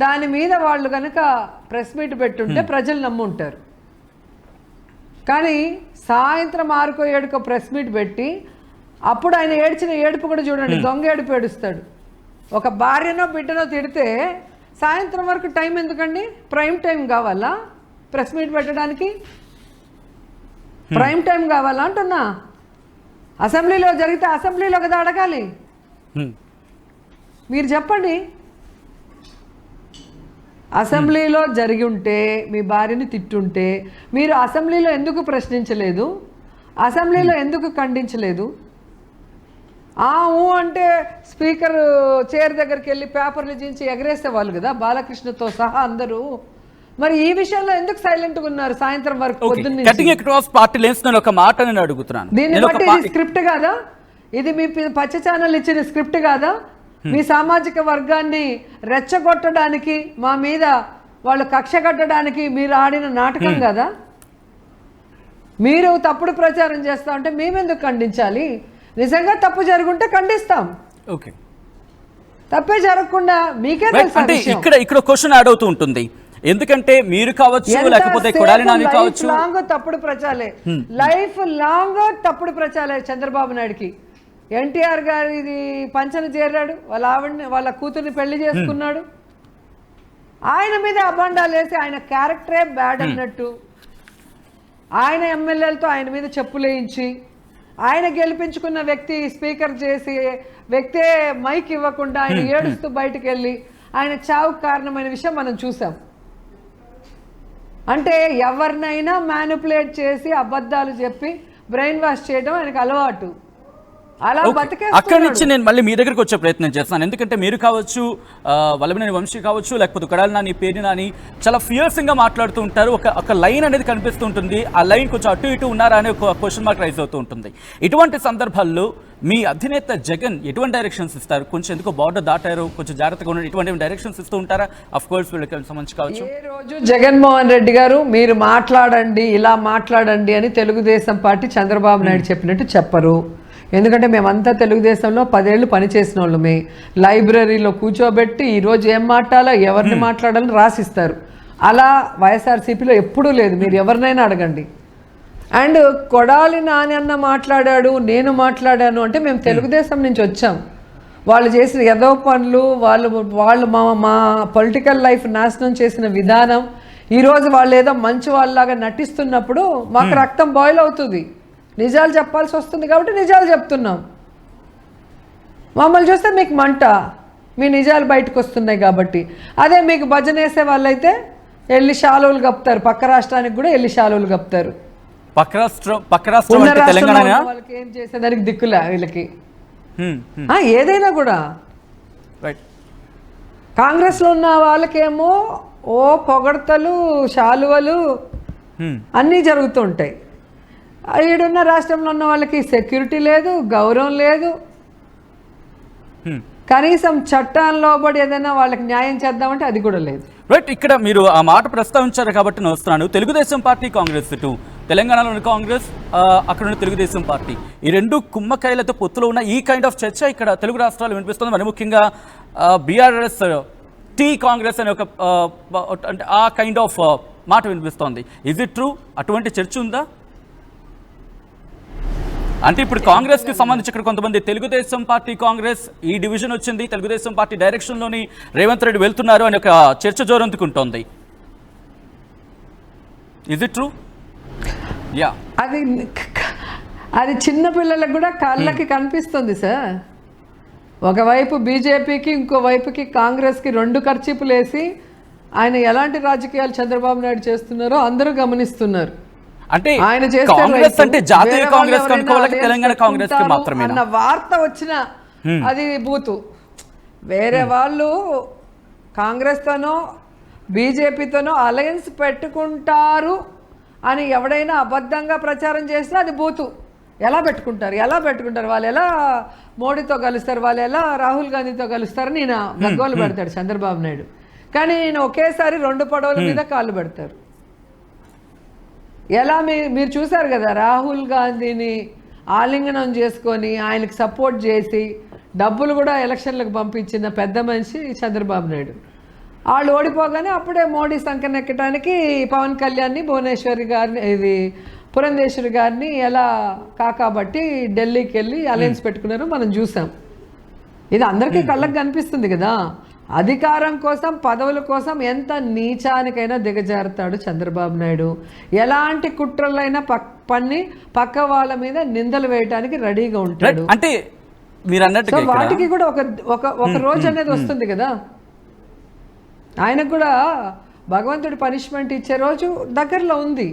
దాని మీద వాళ్ళు కనుక ప్రెస్ మీట్ పెట్టుంటే ప్రజలు నమ్ముంటారు. కానీ సాయంత్రం 6-7 ప్రెస్ మీట్ పెట్టి అప్పుడు ఆయన ఏడ్చిన ఏడుపు కూడా చూడండి, దొంగ ఏడుపు ఏడుస్తాడు. ఒక భార్యనో బిడ్డనో తిడితే సాయంత్రం వరకు టైం ఎందుకండి? ప్రైమ్ టైం కావాలా ప్రెస్ మీట్ పెట్టడానికి? ప్రైమ్ టైం కావాలా అంటున్నా. అసెంబ్లీలో జరిగితే అసెంబ్లీలో కదా అడగాలి. మీరు చెప్పండి, అసెంబ్లీలో జరిగి ఉంటే మీ భార్యని తిట్టుంటే మీరు అసెంబ్లీలో ఎందుకు ప్రశ్నించలేదు? అసెంబ్లీలో ఎందుకు ఖండించలేదు? అంటే స్పీకర్ చైర్ దగ్గరికి వెళ్ళి పేపర్లు చించి ఎగరేసే వాళ్ళు కదా, బాలకృష్ణతో సహా అందరూ. మరి ఈ విషయంలో ఎందుకు సైలెంట్గా ఉన్నారు సాయంత్రం వరకు? పొద్దున్న దీన్ని బట్టి ఇది స్క్రిప్ట్ కాదా? ఇది మీ పచ్చ ఛానల్ ఇచ్చిన స్క్రిప్ట్ కాదా? మీ సామాజిక వర్గాన్ని రెచ్చగొట్టడానికి, మా మీద వాళ్ళు కక్ష కట్టడానికి మీరు ఆడిన నాటకం కదా. మీరు తప్పుడు ప్రచారం చేస్తా ఉంటే మేమెందుకు ఖండించాలి? నిజంగా తప్పు జరుగుంటే ఖండిస్తాం. ఓకే, తప్పే జరగకుండా మీకే తెలుసు. అంటే ఇక్కడ క్వశ్చన్ యాడ్ అవుతూ ఉంటుంది. ఎందుకంటే మీరు కావచ్చు, లేకపోతే కొడాలి నాని కావచ్చు, తప్పుడు ప్రచారాలే, లైఫ్ లాంగ్ తప్పుడు ప్రచారాలే. చంద్రబాబు నాయుడుకి ఎన్టీఆర్ గారి పంచన చేరాడు, వాళ్ళ కూతుర్ని పెళ్లి చేసుకున్నాడు, ఆయన మీద అబండాలు వేసి ఆయన క్యారెక్టరే బ్యాడ్ అన్నట్టు, ఆయన ఎమ్మెల్యేలతో ఆయన మీద చెప్పులేయించి, ఆయన గెలిపించుకున్న వ్యక్తి స్పీకర్ చేసి వ్యక్తే మైక్ ఇవ్వకుండా ఆయన ఏడుస్తూ బయటకు వెళ్ళి ఆయన చావుకు కారణమైన విషయం మనం చూసాం. అంటే ఎవరినైనా మ్యానిపులేట్ చేసి అబద్ధాలు చెప్పి బ్రెయిన్ వాష్ చేయడం ఆయనకు అలవాటు. అలా అక్కడి నుంచి నేను మళ్ళీ మీ దగ్గరికి వచ్చే ప్రయత్నం చేస్తాను. ఎందుకంటే మీరు కావచ్చు, వల్లభనేని వంశీ కావచ్చు, లేకపోతే కొడాలి నాని, పేర్ని నాని చాలా ఫియర్సింగ్గా మాట్లాడుతూ ఉంటారు. ఒక లైన్ అనేది కనిపిస్తూ ఉంటుంది. ఆ లైన్ కొంచెం అటు ఇటు ఉన్నారా అనే ఒక క్వశ్చన్ మార్క్ రైజ్ అవుతూ ఉంటుంది. ఇటువంటి సందర్భాల్లో మీ అధినేత జగన్ ఎటువంటి డైరెక్షన్స్ ఇస్తారు? కొంచెం ఎందుకో బార్డర్ దాటారు, కొంచెం జాగ్రత్తగా ఉండండి, ఇటువంటి డైరెక్షన్స్ ఇస్తూ ఉంటారా? అఫ్ కోర్స్ వీళ్ళకి సంబంధించి కావచ్చు. ఏ రోజు జగన్మోహన్ రెడ్డి గారు మీరు మాట్లాడండి, ఇలా మాట్లాడండి అని తెలుగుదేశం పార్టీ చంద్రబాబు నాయుడు చెప్పినట్టు చెప్పరు. ఎందుకంటే మేమంతా తెలుగుదేశంలో 10 ఏళ్ళు పనిచేసిన వాళ్ళమే. లైబ్రరీలో కూర్చోబెట్టి ఈరోజు ఏం మాట్లాడాలో, ఎవరిని మాట్లాడాలని రాసిస్తారు. అలా వైఎస్ఆర్సీపీలో ఎప్పుడూ లేదు. మీరు ఎవరినైనా అడగండి. అండ్ కొడాలి నాని అన్న మాట్లాడాడు, నేను మాట్లాడాను అంటే మేము తెలుగుదేశం నుంచి వచ్చాం. వాళ్ళు చేసిన ఏదో పనులు, వాళ్ళు మా పొలిటికల్ లైఫ్ నాశనం చేసిన విధానం, ఈరోజు వాళ్ళు ఏదో మంచి వాళ్ళలాగా నటిస్తున్నప్పుడు మాకు రక్తం బాయిల్ అవుతుంది. నిజాలు చెప్పాల్సి వస్తుంది కాబట్టి నిజాలు చెప్తున్నాం. మమ్మల్ని చూస్తే మీకు మంట, మీ నిజాలు బయటకు వస్తున్నాయి కాబట్టి. అదే మీకు భజన వేసే వాళ్ళైతే వెళ్ళి శాలువులు కప్పుతారు, పక్క రాష్ట్రానికి కూడా వెళ్ళి శాలువులు కప్పుతారు. వాళ్ళకి ఏం చేసేదానికి దిక్కులే వీళ్ళకి. ఏదైనా కూడా కాంగ్రెస్లో ఉన్న వాళ్ళకేమో పొగడతలు, శాలువలు అన్నీ జరుగుతూ ఉంటాయి. ఈడున్న రాష్ట్రంలో ఉన్న వాళ్ళకి సెక్యూరిటీ లేదు, గౌరవం లేదు, కనీసం చట్టాల్లో పడి ఏదైనా వాళ్ళకి న్యాయం చేద్దామంటే అది కూడా లేదు. రైట్, ఇక్కడ మీరు ఆ మాట ప్రస్తావించారు కాబట్టి నేను వస్తున్నాను. తెలుగుదేశం పార్టీ, కాంగ్రెస్, ఇటు తెలంగాణలోని కాంగ్రెస్, అక్కడ ఉన్న తెలుగుదేశం పార్టీ, ఈ రెండు కుమ్మకాయలతో పొత్తులో ఉన్న ఈ కైండ్ ఆఫ్ చర్చ ఇక్కడ తెలుగు రాష్ట్రాలు వినిపిస్తుంది. మరి ముఖ్యంగా బీఆర్ఎస్ టీ కాంగ్రెస్ అనే ఒక అంటే ఆ కైండ్ ఆఫ్ మాట వినిపిస్తోంది. Is it true? అటువంటి చర్చ ఉందా? అంటే ఇప్పుడు కాంగ్రెస్ కి సంబంధించి ఇక్కడ కొంతమంది తెలుగుదేశం పార్టీ, కాంగ్రెస్ ఈ డివిజన్ వచ్చింది, తెలుగుదేశం పార్టీ డైరెక్షన్లోని రేవంత్ రెడ్డి వెళ్తున్నారు అని ఒక చర్చ జోరందుకుంటోంది. Is it true? యా, అది చిన్న పిల్లలకు కూడా కళ్ళకి కనిపిస్తుంది సార్. ఒకవైపు బీజేపీకి, ఇంకో వైపుకి కాంగ్రెస్కి 2 ఖర్చీపులు వేసి ఆయన ఎలాంటి రాజకీయాలు చంద్రబాబు నాయుడు చేస్తున్నారో అందరూ గమనిస్తున్నారు. అంటే ఆయన కాంగ్రెస్ అంటే జాతీయ కాంగ్రెస్ కనుకోవాలి, తెలంగాణ కాంగ్రెస్ కి మాత్రమే అన్న వార్త వచ్చిన అది బూతు. వేరే వాళ్ళు కాంగ్రెస్తోనో బీజేపీతోనో అలయన్స్ పెట్టుకుంటారు అని ఎవడైనా అబద్ధంగా ప్రచారం చేసినా అది బూతు. ఎలా పెట్టుకుంటారు? వాళ్ళు ఎలా మోడీతో కలుస్తారు, వాళ్ళు ఎలా రాహుల్ గాంధీతో కలుస్తారని ఈయన గగ్గోలు పెడతాడు చంద్రబాబు నాయుడు. కానీ ఈయన ఒకేసారి 2 పడవల మీద కాళ్ళు పెడతారు. ఎలా మీరు చూసారు కదా, రాహుల్ గాంధీని ఆలింగనం చేసుకొని ఆయనకు సపోర్ట్ చేసి డబ్బులు కూడా ఎలక్షన్లకు పంపించిన పెద్ద మనిషి చంద్రబాబు నాయుడు. వాళ్ళు ఓడిపోగానే అప్పుడే మోడీ సంకనెక్కడానికి పవన్ కళ్యాణ్ని, భువనేశ్వరి గారిని, పురంధేశ్వరి గారిని ఎలా కాకాబట్టి ఢిల్లీకి వెళ్ళి అలయన్స్ పెట్టుకున్నారో మనం చూసాం. ఇది అందరికీ కళ్ళకు కనిపిస్తుంది కదా. అధికారం కోసం, పదవుల కోసం ఎంత నీచానికైనా దిగజారుతాడు చంద్రబాబు నాయుడు. ఎలాంటి కుట్రలైనా పన్ని పక్క వాళ్ళ మీద నిందలు వేయడానికి రెడీగా ఉంటాడు. అంటే మీరు అన్నట్టు వాటికి కూడా ఒక రోజు అనేది వస్తుంది కదా. ఆయనకు కూడా భగవంతుడి పనిష్మెంట్ ఇచ్చే రోజు దగ్గరలో ఉంది.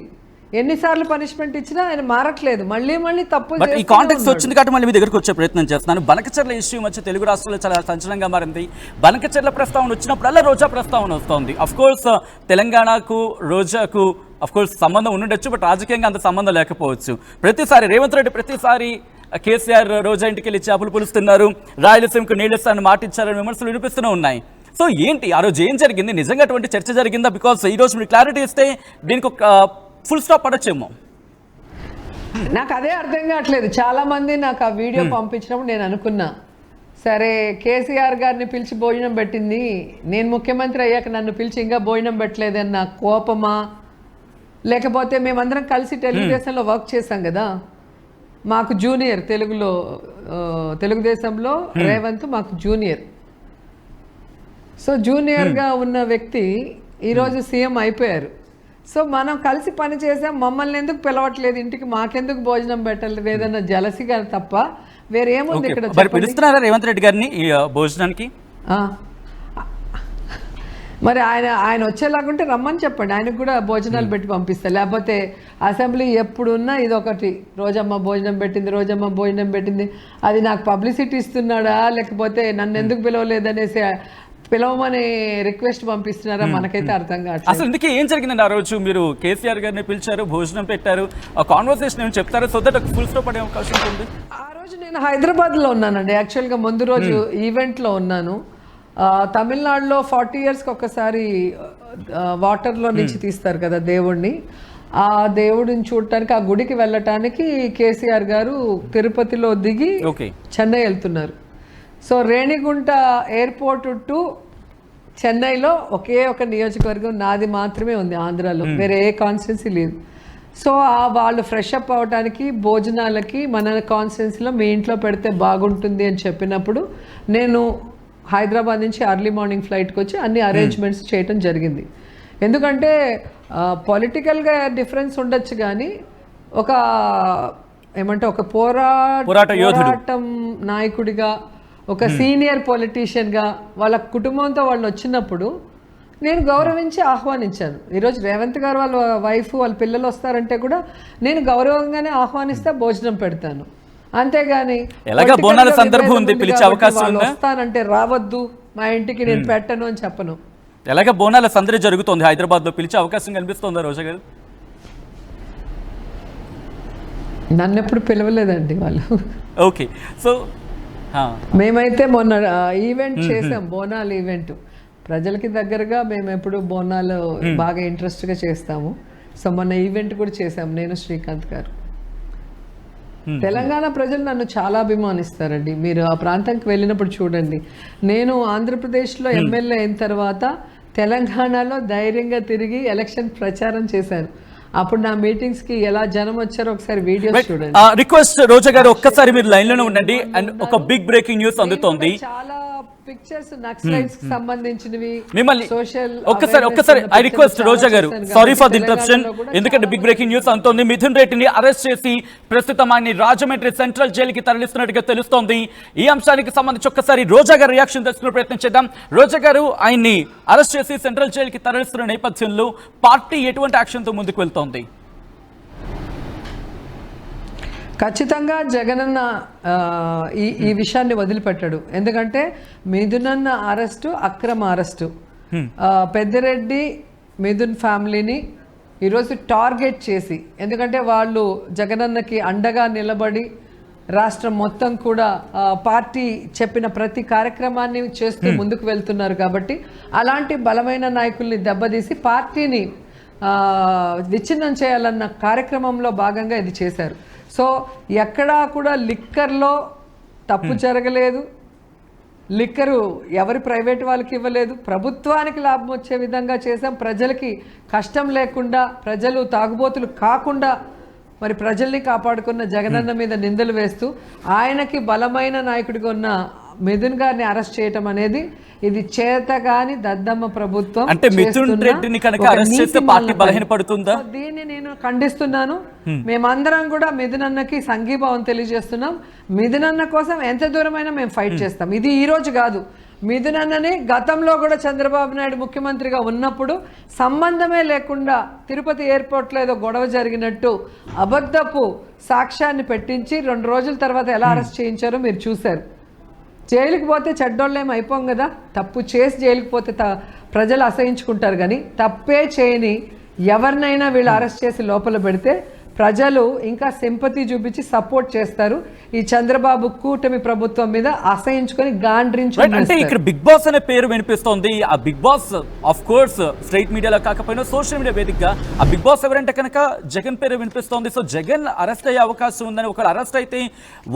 ఎన్నిసార్లు పనిష్మెంట్ ఇచ్చినా ఆయన మారట్లేదు, మళ్ళీ తప్పు. ఈ కాంటెక్స్ట్ వచ్చింది కాబట్టి మళ్ళీ మీ దగ్గరకు వచ్చే ప్రయత్నం చేస్తున్నాను. బనకచెర్ల ఇష్యూ మధ్య తెలుగు రాష్ట్రాల్లో చాలా సంచలనంగా మారింది. బనకచెర్ల ప్రస్తావన వచ్చినప్పుడల్లా రోజా ప్రస్తావన వస్తుంది. అఫ్ కోర్స్ తెలంగాణకు, రోజాకు అఫ్ కోర్స్ సంబంధం ఉండుండొచ్చు, బట్ రాజకీయంగా అంత సంబంధం లేకపోవచ్చు. ప్రతిసారి రేవంత్ రెడ్డి ప్రతిసారి కేసీఆర్ రోజా ఇంటికి వెళ్ళి చేపలు పులుస్తున్నారు, రాయలసీమకు నీళ్ళిస్తారని మాట ఇచ్చారని విమర్శలు వినిపిస్తూనే ఉన్నాయి. సో ఏంటి ఆ రోజు ఏం జరిగింది, నిజంగా అటువంటి చర్చ జరిగిందా? బికాస్ ఈ రోజు మీరు క్లారిటీ ఇస్తే దీనికి ఒక ఫుల్ స్టాప్ పడొచ్చేమో. నాకు అదే అర్థం కావట్లేదు. చాలా మంది నాకు ఆ వీడియో పంపించినప్పుడు నేను అనుకున్నా, సరే కేసీఆర్ గారిని పిలిచి భోజనం పెట్టింది, నేను ముఖ్యమంత్రి అయ్యాక నన్ను పిలిచి ఇంకా భోజనం పెట్టలేదని నా కోపమా, లేకపోతే మేమందరం కలిసి తెలుగుదేశంలో వర్క్ చేశాం కదా, మాకు జూనియర్ తెలుగులో తెలుగుదేశంలో రేవంత్ మాకు జూనియర్. సో జూనియర్గా ఉన్న వ్యక్తి ఈరోజు సీఎం అయిపోయారు. సో మనం కలిసి పని చేసాం, మమ్మల్ని ఎందుకు పిలవట్లేదు ఇంటికి, మాకెందుకు భోజనం పెట్టలేదు, ఏదన్నా జలసిగా తప్ప వేరేముంది ఇక్కడ? పిలుస్తున్నారా రేవంత్ రెడ్డి గారిని ఈ భోజనానికి? మరి ఆయన వచ్చేలాగుంటే రమ్మని చెప్పండి, ఆయనకు కూడా భోజనాలు పెట్టి పంపిస్తారు. లేకపోతే అసెంబ్లీ ఎప్పుడున్నా ఇదొకటి, రోజమ్మ భోజనం పెట్టింది, అది నాకు పబ్లిసిటీ ఇస్తున్నాడా లేకపోతే నన్ను ఎందుకు పిలవలేదనేసి పిలవమని రిక్వెస్ట్ పంపిస్తున్నారా, మనకైతే అర్థం కావట్లేదు. అసలు ఇందుకే ఏం జరిగిందండి ఆ రోజు? మీరు కేసీఆర్ గారిని పిలిచారు, భోజనం పెట్టారు, ఆ కాన్వర్సేషన్ ఏమి చెప్తారు సో దట్ ఫుల్ స్టాప్ పడే అవకాశం ఉంది? ఆ రోజు నేను హైదరాబాద్లో ఉన్నానండి. యాక్చువల్గా ముందు రోజు ఈవెంట్లో ఉన్నాను. తమిళనాడులో 40 yearsకి ఒకసారి వాటర్లో నుంచి తీస్తారు కదా దేవుడిని, ఆ దేవుడిని చూడటానికి ఆ గుడికి వెళ్ళటానికి కేసీఆర్ గారు తిరుపతిలో దిగి చెన్నై వెళ్తున్నారు. సో రేణిగుంట ఎయిర్పోర్ట్ టు చెన్నైలో ఒకే ఒక నియోజకవర్గం నాది మాత్రమే ఉంది ఆంధ్రాలో, వేరే ఏ కాన్స్టిట్యున్సీ లేదు. సో వాళ్ళు ఫ్రెష్ అప్ అవ్వడానికి భోజనాలకి మన కాన్స్టిట్యున్సీలో మీ ఇంట్లో పెడితే బాగుంటుంది అని చెప్పినప్పుడు నేను హైదరాబాద్ నుంచి ఎర్లీ మార్నింగ్ ఫ్లైట్కి వచ్చి అన్ని అరేంజ్మెంట్స్ చేయటం జరిగింది. ఎందుకంటే పొలిటికల్గా డిఫరెన్స్ ఉండొచ్చు కానీ ఒక ఏమంటే ఒక పోరాటం నాయకుడిగా, ఒక సీనియర్ పొలిటీషియన్గా వాళ్ళ కుటుంబంతో వాళ్ళు వచ్చినప్పుడు నేను గౌరవించి ఆహ్వానించాను. ఈరోజు రేవంత్ గారు వాళ్ళ వైఫ్ వాళ్ళ పిల్లలు వస్తారంటే కూడా నేను గౌరవంగానే ఆహ్వానిస్తే భోజనం పెడతాను, అంతేగాని వస్తానంటే రావద్దు మా ఇంటికి నేను పెట్టను అని చెప్పను. ఎలాగ బోనాల సందడి జరుగుతుంది హైదరాబాద్ లో, పిలిచే అవకాశం కనిపిస్తుందా రోజా గారు? నన్ను ఎప్పుడు పిలవలేదండి వాళ్ళు. ఓకే, సో మేమైతే మొన్న ఈవెంట్ చేసాం, బోనాలు ఈవెంట్, ప్రజలకి దగ్గరగా మేము ఎప్పుడు బోనాలు బాగా ఇంట్రెస్ట్గా చేస్తాము. సో మొన్న ఈవెంట్ కూడా చేసాం నేను శ్రీకాంత్ గారు. తెలంగాణ ప్రజలు నన్ను చాలా అభిమానిస్తారండి. మీరు ఆ ప్రాంతానికి వెళ్ళినప్పుడు చూడండి. నేను ఆంధ్రప్రదేశ్లో ఎమ్మెల్యే అయిన తర్వాత తెలంగాణలో ధైర్యంగా తిరిగి ఎలక్షన్ ప్రచారం చేశాను. అప్పుడు నా మీటింగ్స్ కి ఎలా జనం వచ్చారో ఒకసారి వీడియోస్ చూడండి. రిక్వెస్ట్ రోజా గారు, ఒక్కసారి మీరు లైన్ లోనే ఉండండి. అండ్ ఒక బిగ్ బ్రేకింగ్ న్యూస్ అందుతోంది. చాలా పిక్చర్స్ నక్సలైట్స్ కి సంబంధించినవి మిమ్మల్ని ఒక్కసారి ఐ రిక్వెస్ట్ రోజా గారు, సారీ ఫర్ ది ఇంటరప్షన్, ఎందుకంటే బిగ్ బ్రేకింగ్ న్యూస్ అందుతోంది. మిథున్ రెడ్డిని అరెస్ట్ చేసి ప్రస్తుతం ఆయన్ని రాజమండ్రి సెంట్రల్ జైలుకి తరలిస్తున్నట్టుగా తెలుస్తోంది. ఈ అంశానికి సంబంధించి ఒక్కసారి రోజా గారు రియాక్షన్ తెలుసుకునే ప్రయత్నం చేద్దాం. రోజా గారు, ఆయన్ని అరెస్ట్ చేసి సెంట్రల్ జైలుకి తరలిస్తున్న నేపథ్యంలో పార్టీ ఎటువంటి యాక్షన్ తో ముందుకు వెళ్తోంది? ఖచ్చితంగా జగనన్న ఈ విషయాన్ని వదిలిపెట్టాడు. ఎందుకంటే మిథునన్న అరెస్టు అక్రమ అరెస్టు. పెద్దిరెడ్డి మిథున్ ఫ్యామిలీని ఈరోజు టార్గెట్ చేసి, ఎందుకంటే వాళ్ళు జగనన్నకి అండగా నిలబడి రాష్ట్రం మొత్తం కూడా పార్టీ చెప్పిన ప్రతి కార్యక్రమాన్ని చేస్తూ ముందుకు వెళ్తున్నారు కాబట్టి అలాంటి బలమైన నాయకుల్ని దెబ్బతీసి పార్టీని విచ్ఛిన్నం చేయాలన్న కార్యక్రమంలో భాగంగా ఇది చేశారు. సో ఎక్కడా కూడా లిక్కర్లో తప్పు జరగలేదు, లిక్కరు ఎవరి ప్రైవేట్ వాళ్ళకి ఇవ్వలేదు, ప్రభుత్వానికి లాభం వచ్చే విధంగా చేసాం. ప్రజలకి కష్టం లేకుండా, ప్రజలు తాగుబోతులు కాకుండా మరి ప్రజల్ని కాపాడుకున్న జగనన్న మీద నిందలు వేస్తూ ఆయనకి బలమైన నాయకుడిగా ఉన్న మిథున్ గారిని అరెస్ట్ చేయటం అనేది ఇది చేతగాని దద్దమ్మ ప్రభుత్వం. అంటే మిథున్ రెడ్డిని కనుక అరెస్ట్ చేస్తే పార్టీ బలహీనపడుతుందా? దీన్ని నేను ఖండిస్తున్నాను. మేమందరం కూడా మిథున్ అన్నకి సంఘీభావం తెలియజేస్తున్నాం. మిథున్ అన్న కోసం ఎంత దూరమైనా మేము ఫైట్ చేస్తాం. ఇది ఈ రోజు కాదు. మిథున్ అన్నని గతంలో కూడా చంద్రబాబు నాయుడు ముఖ్యమంత్రిగా ఉన్నప్పుడు సంబంధమే లేకుండా తిరుపతి ఎయిర్పోర్ట్లో ఏదో గొడవ జరిగినట్టు అబద్ధపు సాక్ష్యాన్ని పెట్టించి 2 రోజుల తర్వాత ఎలా అరెస్ట్ చేయించారో మీరు చూశారు. జైలుకి పోతే చెడ్డోళ్ళేం అయిపోం కదా. తప్పు చేసి జైలుకి పోతే ప్రజలు అసహించుకుంటారు, కానీ తప్పే చేయని ఎవరినైనా వీళ్ళు అరెస్ట్ చేసి లోపల పెడితే ప్రజలు ఇంకా సింపతి చూపించి సపోర్ట్ చేస్తారు. ఈ చంద్రబాబు కూటమి ప్రభుత్వం మీద అసహించుకొని గాండ్రించు. అంటే ఇక్కడ బిగ్ బాస్ అనే పేరు వినిపిస్తోంది. ఆ Bigg Boss of course straight మీడియాలో కాకపోయినా సోషల్ మీడియా వేదికగా ఆ బిగ్ బాస్ ఎవరంటే కనుక జగన్ పేరు వినిపిస్తోంది. సో జగన్ అరెస్ట్ అయ్యే అవకాశం ఉందని, ఒకరు అరెస్ట్ అయితే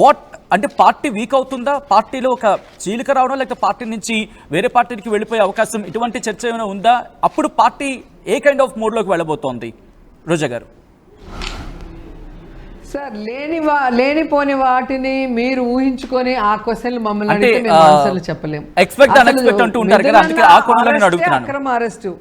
వాట్ అంటే పార్టీ వీక్ అవుతుందా, పార్టీలో ఒక చీలిక రావడం, లేకపోతే పార్టీ నుంచి వేరే పార్టీకి వెళ్ళిపోయే అవకాశం, ఇటువంటి చర్చ ఏమైనా ఉందా? అప్పుడు పార్టీ ఏ కైండ్ ఆఫ్ మోడ్లోకి వెళ్ళబోతోంది రోజా గారు? సార్ లేనిపోని వాటిని మీరు ఊహించుకొని ఆ క్వశ్చన్లు మమ్మల్ని అడిగితే మేము ఆన్సర్లు చెప్పలేము. అక్రమ అరెస్టు,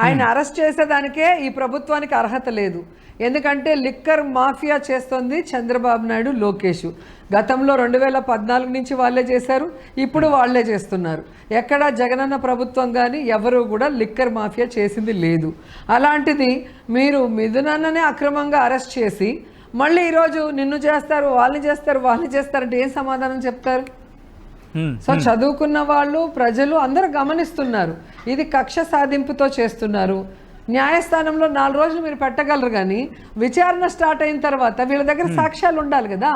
ఆయన అరెస్ట్ చేసేదానికే ఈ ప్రభుత్వానికి అర్హత లేదు. ఎందుకంటే లిక్కర్ మాఫియా చేస్తోంది చంద్రబాబు నాయుడు, లోకేష్. గతంలో 2014 నుంచి వాళ్ళే చేశారు, ఇప్పుడు వాళ్ళే చేస్తున్నారు. ఎక్కడ జగనన్న ప్రభుత్వం కానీ ఎవరు కూడా లిక్కర్ మాఫియా చేసింది లేదు. అలాంటిది మీరు మిథునన్ననే అక్రమంగా అరెస్ట్ చేసి మళ్ళీ ఈరోజు నిన్ను చేస్తారు, వాళ్ళని చేస్తారంటే ఏం సమాధానం చెప్తారు? సో చదువుకున్న వాళ్ళు, ప్రజలు అందరూ గమనిస్తున్నారు. ఇది కక్ష సాధింపుతో చేస్తున్నారు. న్యాయస్థానంలో 4 రోజులు మీరు పెట్టగలరు, కానీ విచారణ స్టార్ట్ అయిన తర్వాత వీళ్ళ దగ్గర సాక్ష్యాలు ఉండాలి కదా.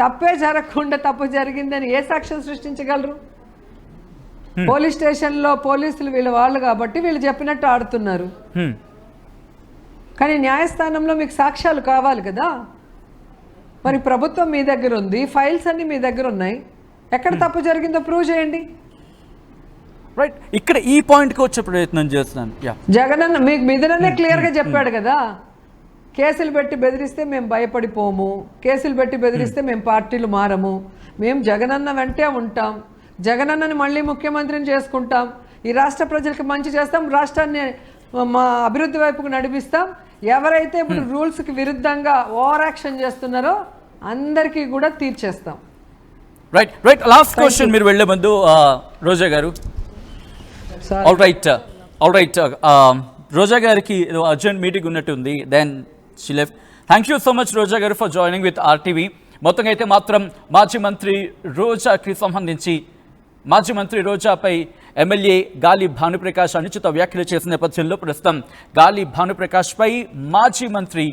తప్పే జరగకుండా తప్పు జరిగిందని ఏ సాక్ష్యం సృష్టించగలరు? పోలీస్ స్టేషన్లో పోలీసులు వాళ్ళు కాబట్టి వీళ్ళు చెప్పినట్టు ఆడుతున్నారు. కానీ న్యాయస్థానంలో మీకు సాక్ష్యాలు కావాలి కదా. మరి ప్రభుత్వం మీ దగ్గర ఉంది, ఫైల్స్ అన్ని మీ దగ్గర ఉన్నాయి. ఎక్కడ తప్పు జరిగిందో ప్రూవ్ చేయండి. రైట్, ఇక్కడ ఈ పాయింట్కి వచ్చే ప్రయత్నం చేస్తున్నాను. జగనన్న మీకు మిథుననే క్లియర్గా చెప్పాడు కదా, కేసులు పెట్టి బెదిరిస్తే మేము భయపడిపోము, కేసులు పెట్టి బెదిరిస్తే మేము పార్టీలు మారము, మేము జగనన్న వెంటే ఉంటాం, జగనన్నని మళ్ళీ ముఖ్యమంత్రిని చేసుకుంటాం, ఈ రాష్ట్ర ప్రజలకు మంచి చేస్తాం, రాష్ట్రాన్ని మా అభివృద్ధి వైపుకు నడిపిస్తాం. ఎవరైతే ఇప్పుడు రూల్స్కి విరుద్ధంగా ఓవర్ యాక్షన్ చేస్తున్నారో అందరికీ కూడా తీర్చేస్తాం. రైట్ లాస్ట్ క్వశ్చన్ మీరు వెళ్లే ముందు రోజా గారు. ఆల్ రైట్ రోజా గారికి అర్జెంట్ మీటింగ్ ఉన్నట్టుంది, then she left. Thank you so much Roja గారు ఫర్ జాయినింగ్ విత్ RTV. మొత్తంగా అయితే మాత్రం మాజీ మంత్రి రోజాకి సంబంధించి మాజీ మంత్రి రోజాపై ఎమ్మెల్యే గాలి భానుప్రకాష్ అనుచిత వ్యాఖ్యలు చేసిన నేపథ్యంలో ప్రస్తుతం గాలి భానుప్రకాష్పై మాజీ మంత్రి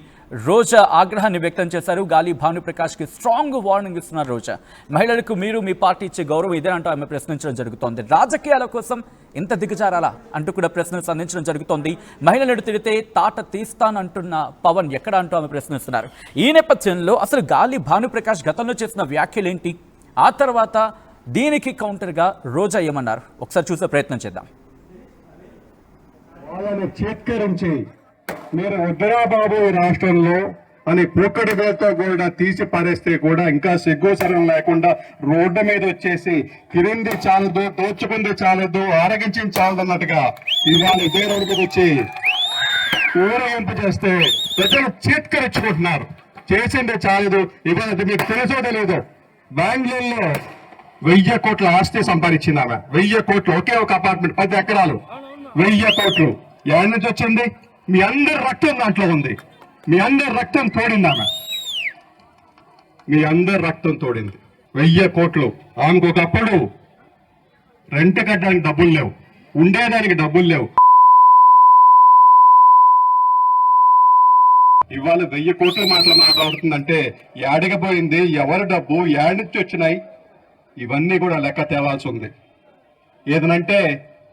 రోజా ఆగ్రహాన్ని వ్యక్తం చేశారు. గాలి భానుప్రకాష్కి స్ట్రాంగ్ వార్నింగ్ ఇస్తున్నారు రోజా. మహిళలకు మీరు మీ పార్టీ ఇచ్చే గౌరవం ఇదే అంటూ ఆమె ప్రశ్నించడం జరుగుతోంది. రాజకీయాల కోసం ఇంత దిగజారాలా అంటూ కూడా ప్రశ్నలు సంధించడం జరుగుతోంది. మహిళలను తిడితే తాట తీస్తానంటున్న పవన్ ఎక్కడ అంటూ ఆమె ప్రశ్నిస్తున్నారు. ఈ నేపథ్యంలో అసలు గాలి భానుప్రకాష్ గతంలో చేసిన వ్యాఖ్యలేంటి, ఆ తర్వాత దీనికి కౌంటర్గా రోజా ఏమన్నారు ఒకసారి చూసే ప్రయత్నం చేద్దాం. వాళ్ళని చేత్కరించి మీరు వద్దురా బాబు ఈ రాష్ట్రంలో అని కూకటితో కూడా తీసి పారేస్తే కూడా ఇంకా సిగ్గుసరం లేకుండా రోడ్డు మీద వచ్చేసి కిరింది చాలదు, దోచుకుంది చాలదు, ఆరగించింది చాలదు అన్నట్టుగా ఇవాళ ఇదే రోడ్డు మీద వచ్చి ఊరేగింపు చేస్తే ప్రజలు చేత్కరించుకుంటున్నారు. చేసింది చాలదు, ఇవాళ మీకు తెలుసో తెలీదు, బెంగళూరులో 1000 కోట్ల ఆస్తి సంపాదించింది ఆమె. 1000 కోట్లు, ఒకే ఒక అపార్ట్మెంట్ 10 ఎకరాలు, 1000 కోట్లు ఎక్కడి నుంచి వచ్చింది? మీ అందరి రక్తం దాంట్లో ఉంది, మీ అందరి రక్తం తోడింది ఆమె, మీ అందరి రక్తం తోడింది. 1000 కోట్లు. ఆమెకు ఒకప్పుడు రెంట్ కట్టడానికి డబ్బులు లేవు, ఉండేదానికి డబ్బులు లేవు. ఇవాళ 1000 కోట్ల మాటలు మాట్లాడుతుందంటే ఏడకపోయింది, ఎవరి డబ్బు, ఏడు నుంచి వచ్చినాయి, ఇవన్నీ కూడా లెక్క తేవాల్సి ఉంది. ఏదనంటే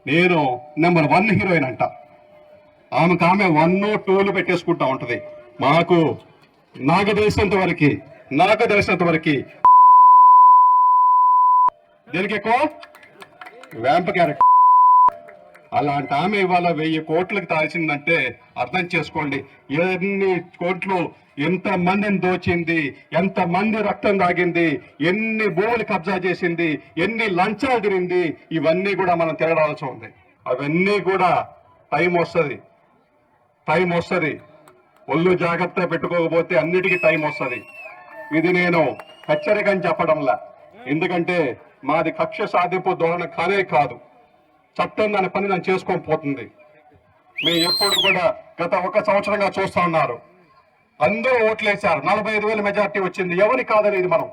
నేను నెంబర్ 1 హీరోయిన్ అంట, ఆమె 1, 2 పెట్టేసుకుంటా ఉంటది. నాకు తెలిసినంత వరకు దీనికి ఎక్కువ వ్యాంప్ క్యారెక్టర్. అలాంటి ఆమె ఇవాళ 1000 కోట్లకు తాల్చిందంటే అర్థం చేసుకోండి ఎన్ని కోట్లు, ఎంత మందిని దోచింది, ఎంత మంది రక్తం తాగింది, ఎన్ని భూములు కబ్జా చేసింది, ఎన్ని లంచాలు తిరింది, ఇవన్నీ కూడా మనం తిరగడాల్సి ఉంది. అవన్నీ కూడా టైం వస్తుంది. ఒళ్ళు జాగ్రత్త పెట్టుకోకపోతే అన్నిటికీ టైం వస్తుంది. ఇది నేను హెచ్చరికని చెప్పడంలా, ఎందుకంటే మాది కక్ష సాధింపు ధోరణ కాదు. చట్టం దాని పని దాన్ని చేసుకొని పోతుంది. మీరు ఎప్పుడు కూడా గత 1 సంవత్సరంగా చూస్తా ఉన్నారు, అందరూ ఓట్లేశారు, 45,000 మెజార్టీ వచ్చింది. ఎవరి కాదనేది మనం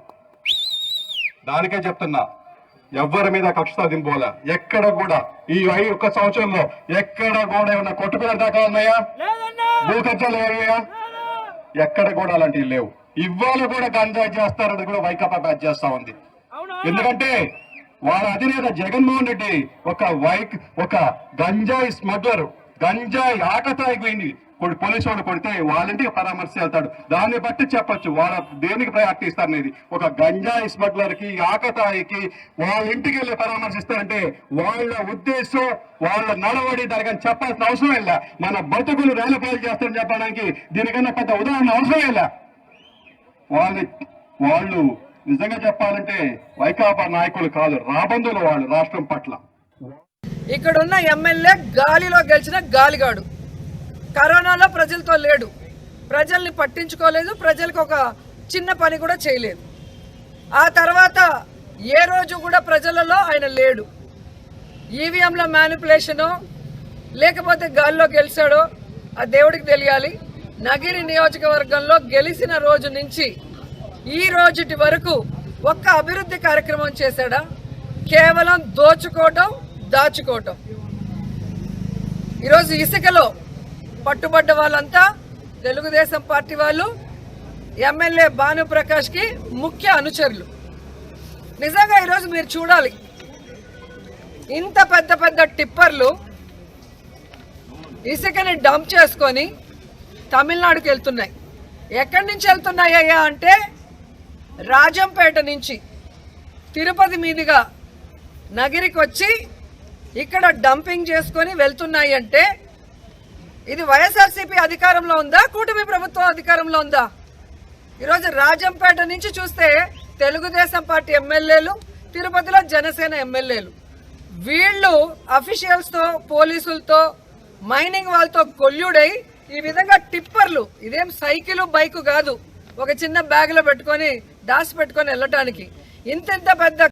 దానికే చెప్తున్నా, ఎవరి మీద కక్ష సాధింపోలే. ఎక్కడ కూడా ఈ 1 సంవత్సరంలో ఎక్కడ కూడా ఏమన్నా కొట్టుకునే దాకా ఉన్నాయా? భూకబ్జాలు ఏమయ్యా? ఎక్కడ కూడా అలాంటివి లేవు. ఇవాళ కూడా గంజాయి చేస్తారని కూడా వైకాపా బ్యాచ్ చేస్తా ఉంది. ఎందుకంటే వాళ్ళ అధినేత జగన్మోహన్ రెడ్డి ఒక గంజాయి స్మగ్లర్, గంజాయి ఆకతాయికి పోయింది పోలీసు వాళ్ళు కొడితే వాళ్ళంటికి పరామర్శ వెళ్తాడు. దాన్ని బట్టి చెప్పొచ్చు వాళ్ళ దేనికి ప్రయారిటీ ఇస్తారనేది. ఒక గంజాయి స్మగ్లర్ కి, ఆకతాయికి వాళ్ళ ఇంటికి వెళ్ళి పరామర్శిస్తారంటే వాళ్ళ ఉద్దేశం, వాళ్ళ నడవడి దానికని చెప్పాల్సిన అవసరం ಇಲ್ಲ. మన బతుకులు రేలపాలు చేస్తారని చెప్పడానికి దీనికన్నా పెద్ద ఉదాహరణ అవసరం ಇಲ್ಲ. వాళ్ళు నిజంగా చెప్పాలంటే వైకాపా నాయకులు కాదు, రాబందులు వాళ్ళు రాష్ట్రం పట్ల. ఇక్కడున్న ఎమ్మెల్యే గాలిలో గెలిచిన గాలిగాడు, కరోనాలో ప్రజలతో లేడు, ప్రజల్ని పట్టించుకోలేదు, ప్రజలకు ఒక చిన్న పని కూడా చేయలేదు. ఆ తర్వాత ఏ రోజు కూడా ప్రజలలో ఆయన లేడు. ఈవీఎంల మ్యానిపులేషనో లేకపోతే గాలిలో గెలిచాడో ఆ దేవుడికి తెలియాలి. నగిరి నియోజకవర్గంలో గెలిచిన రోజు నుంచి ఈ రోజుటి వరకు ఒక్క అభివృద్ధి కార్యక్రమం చేశాడా? కేవలం దోచుకోవటం, దాచుకోవటం. ఈరోజు ఇసుకలో పట్టుబడ్డ వాళ్ళంతా తెలుగుదేశం పార్టీ వాళ్ళు, ఎమ్మెల్యే భానుప్రకాష్ కి ముఖ్య అనుచరులు. నిజంగా ఈరోజు మీరు చూడాలి, ఇంత పెద్ద పెద్ద టిప్పర్లు ఇసుకని డంప్ చేసుకొని తమిళనాడుకి వెళ్తున్నాయి. ఎక్కడి నుంచి వెళ్తున్నాయ్యా అంటే రాజంపేట నుంచి తిరుపతి మీదుగా నగిరికి వచ్చి ఇక్కడ డంపింగ్ చేసుకొని వెళ్తున్నాయి. అంటే ఇది వైఎస్ఆర్సీపీ అధికారంలో ఉందా, కూటమి ప్రభుత్వం అధికారంలో ఉందా? ఈరోజు రాజంపేట నుంచి చూస్తే తెలుగుదేశం పార్టీ ఎమ్మెల్యేలు, తిరుపతిలో జనసేన ఎమ్మెల్యేలు, వీళ్ళు అఫీషియల్స్తో, పోలీసులతో, మైనింగ్ వాళ్ళతో కొల్లుడై ఈ విధంగా టిప్పర్లు, ఇదేం సైకిల్ బైకు కాదు, ఒక చిన్న బ్యాగ్లో పెట్టుకొని దాచి పెట్టుకొని వెళ్ళటానికి ఇంత పెద్ద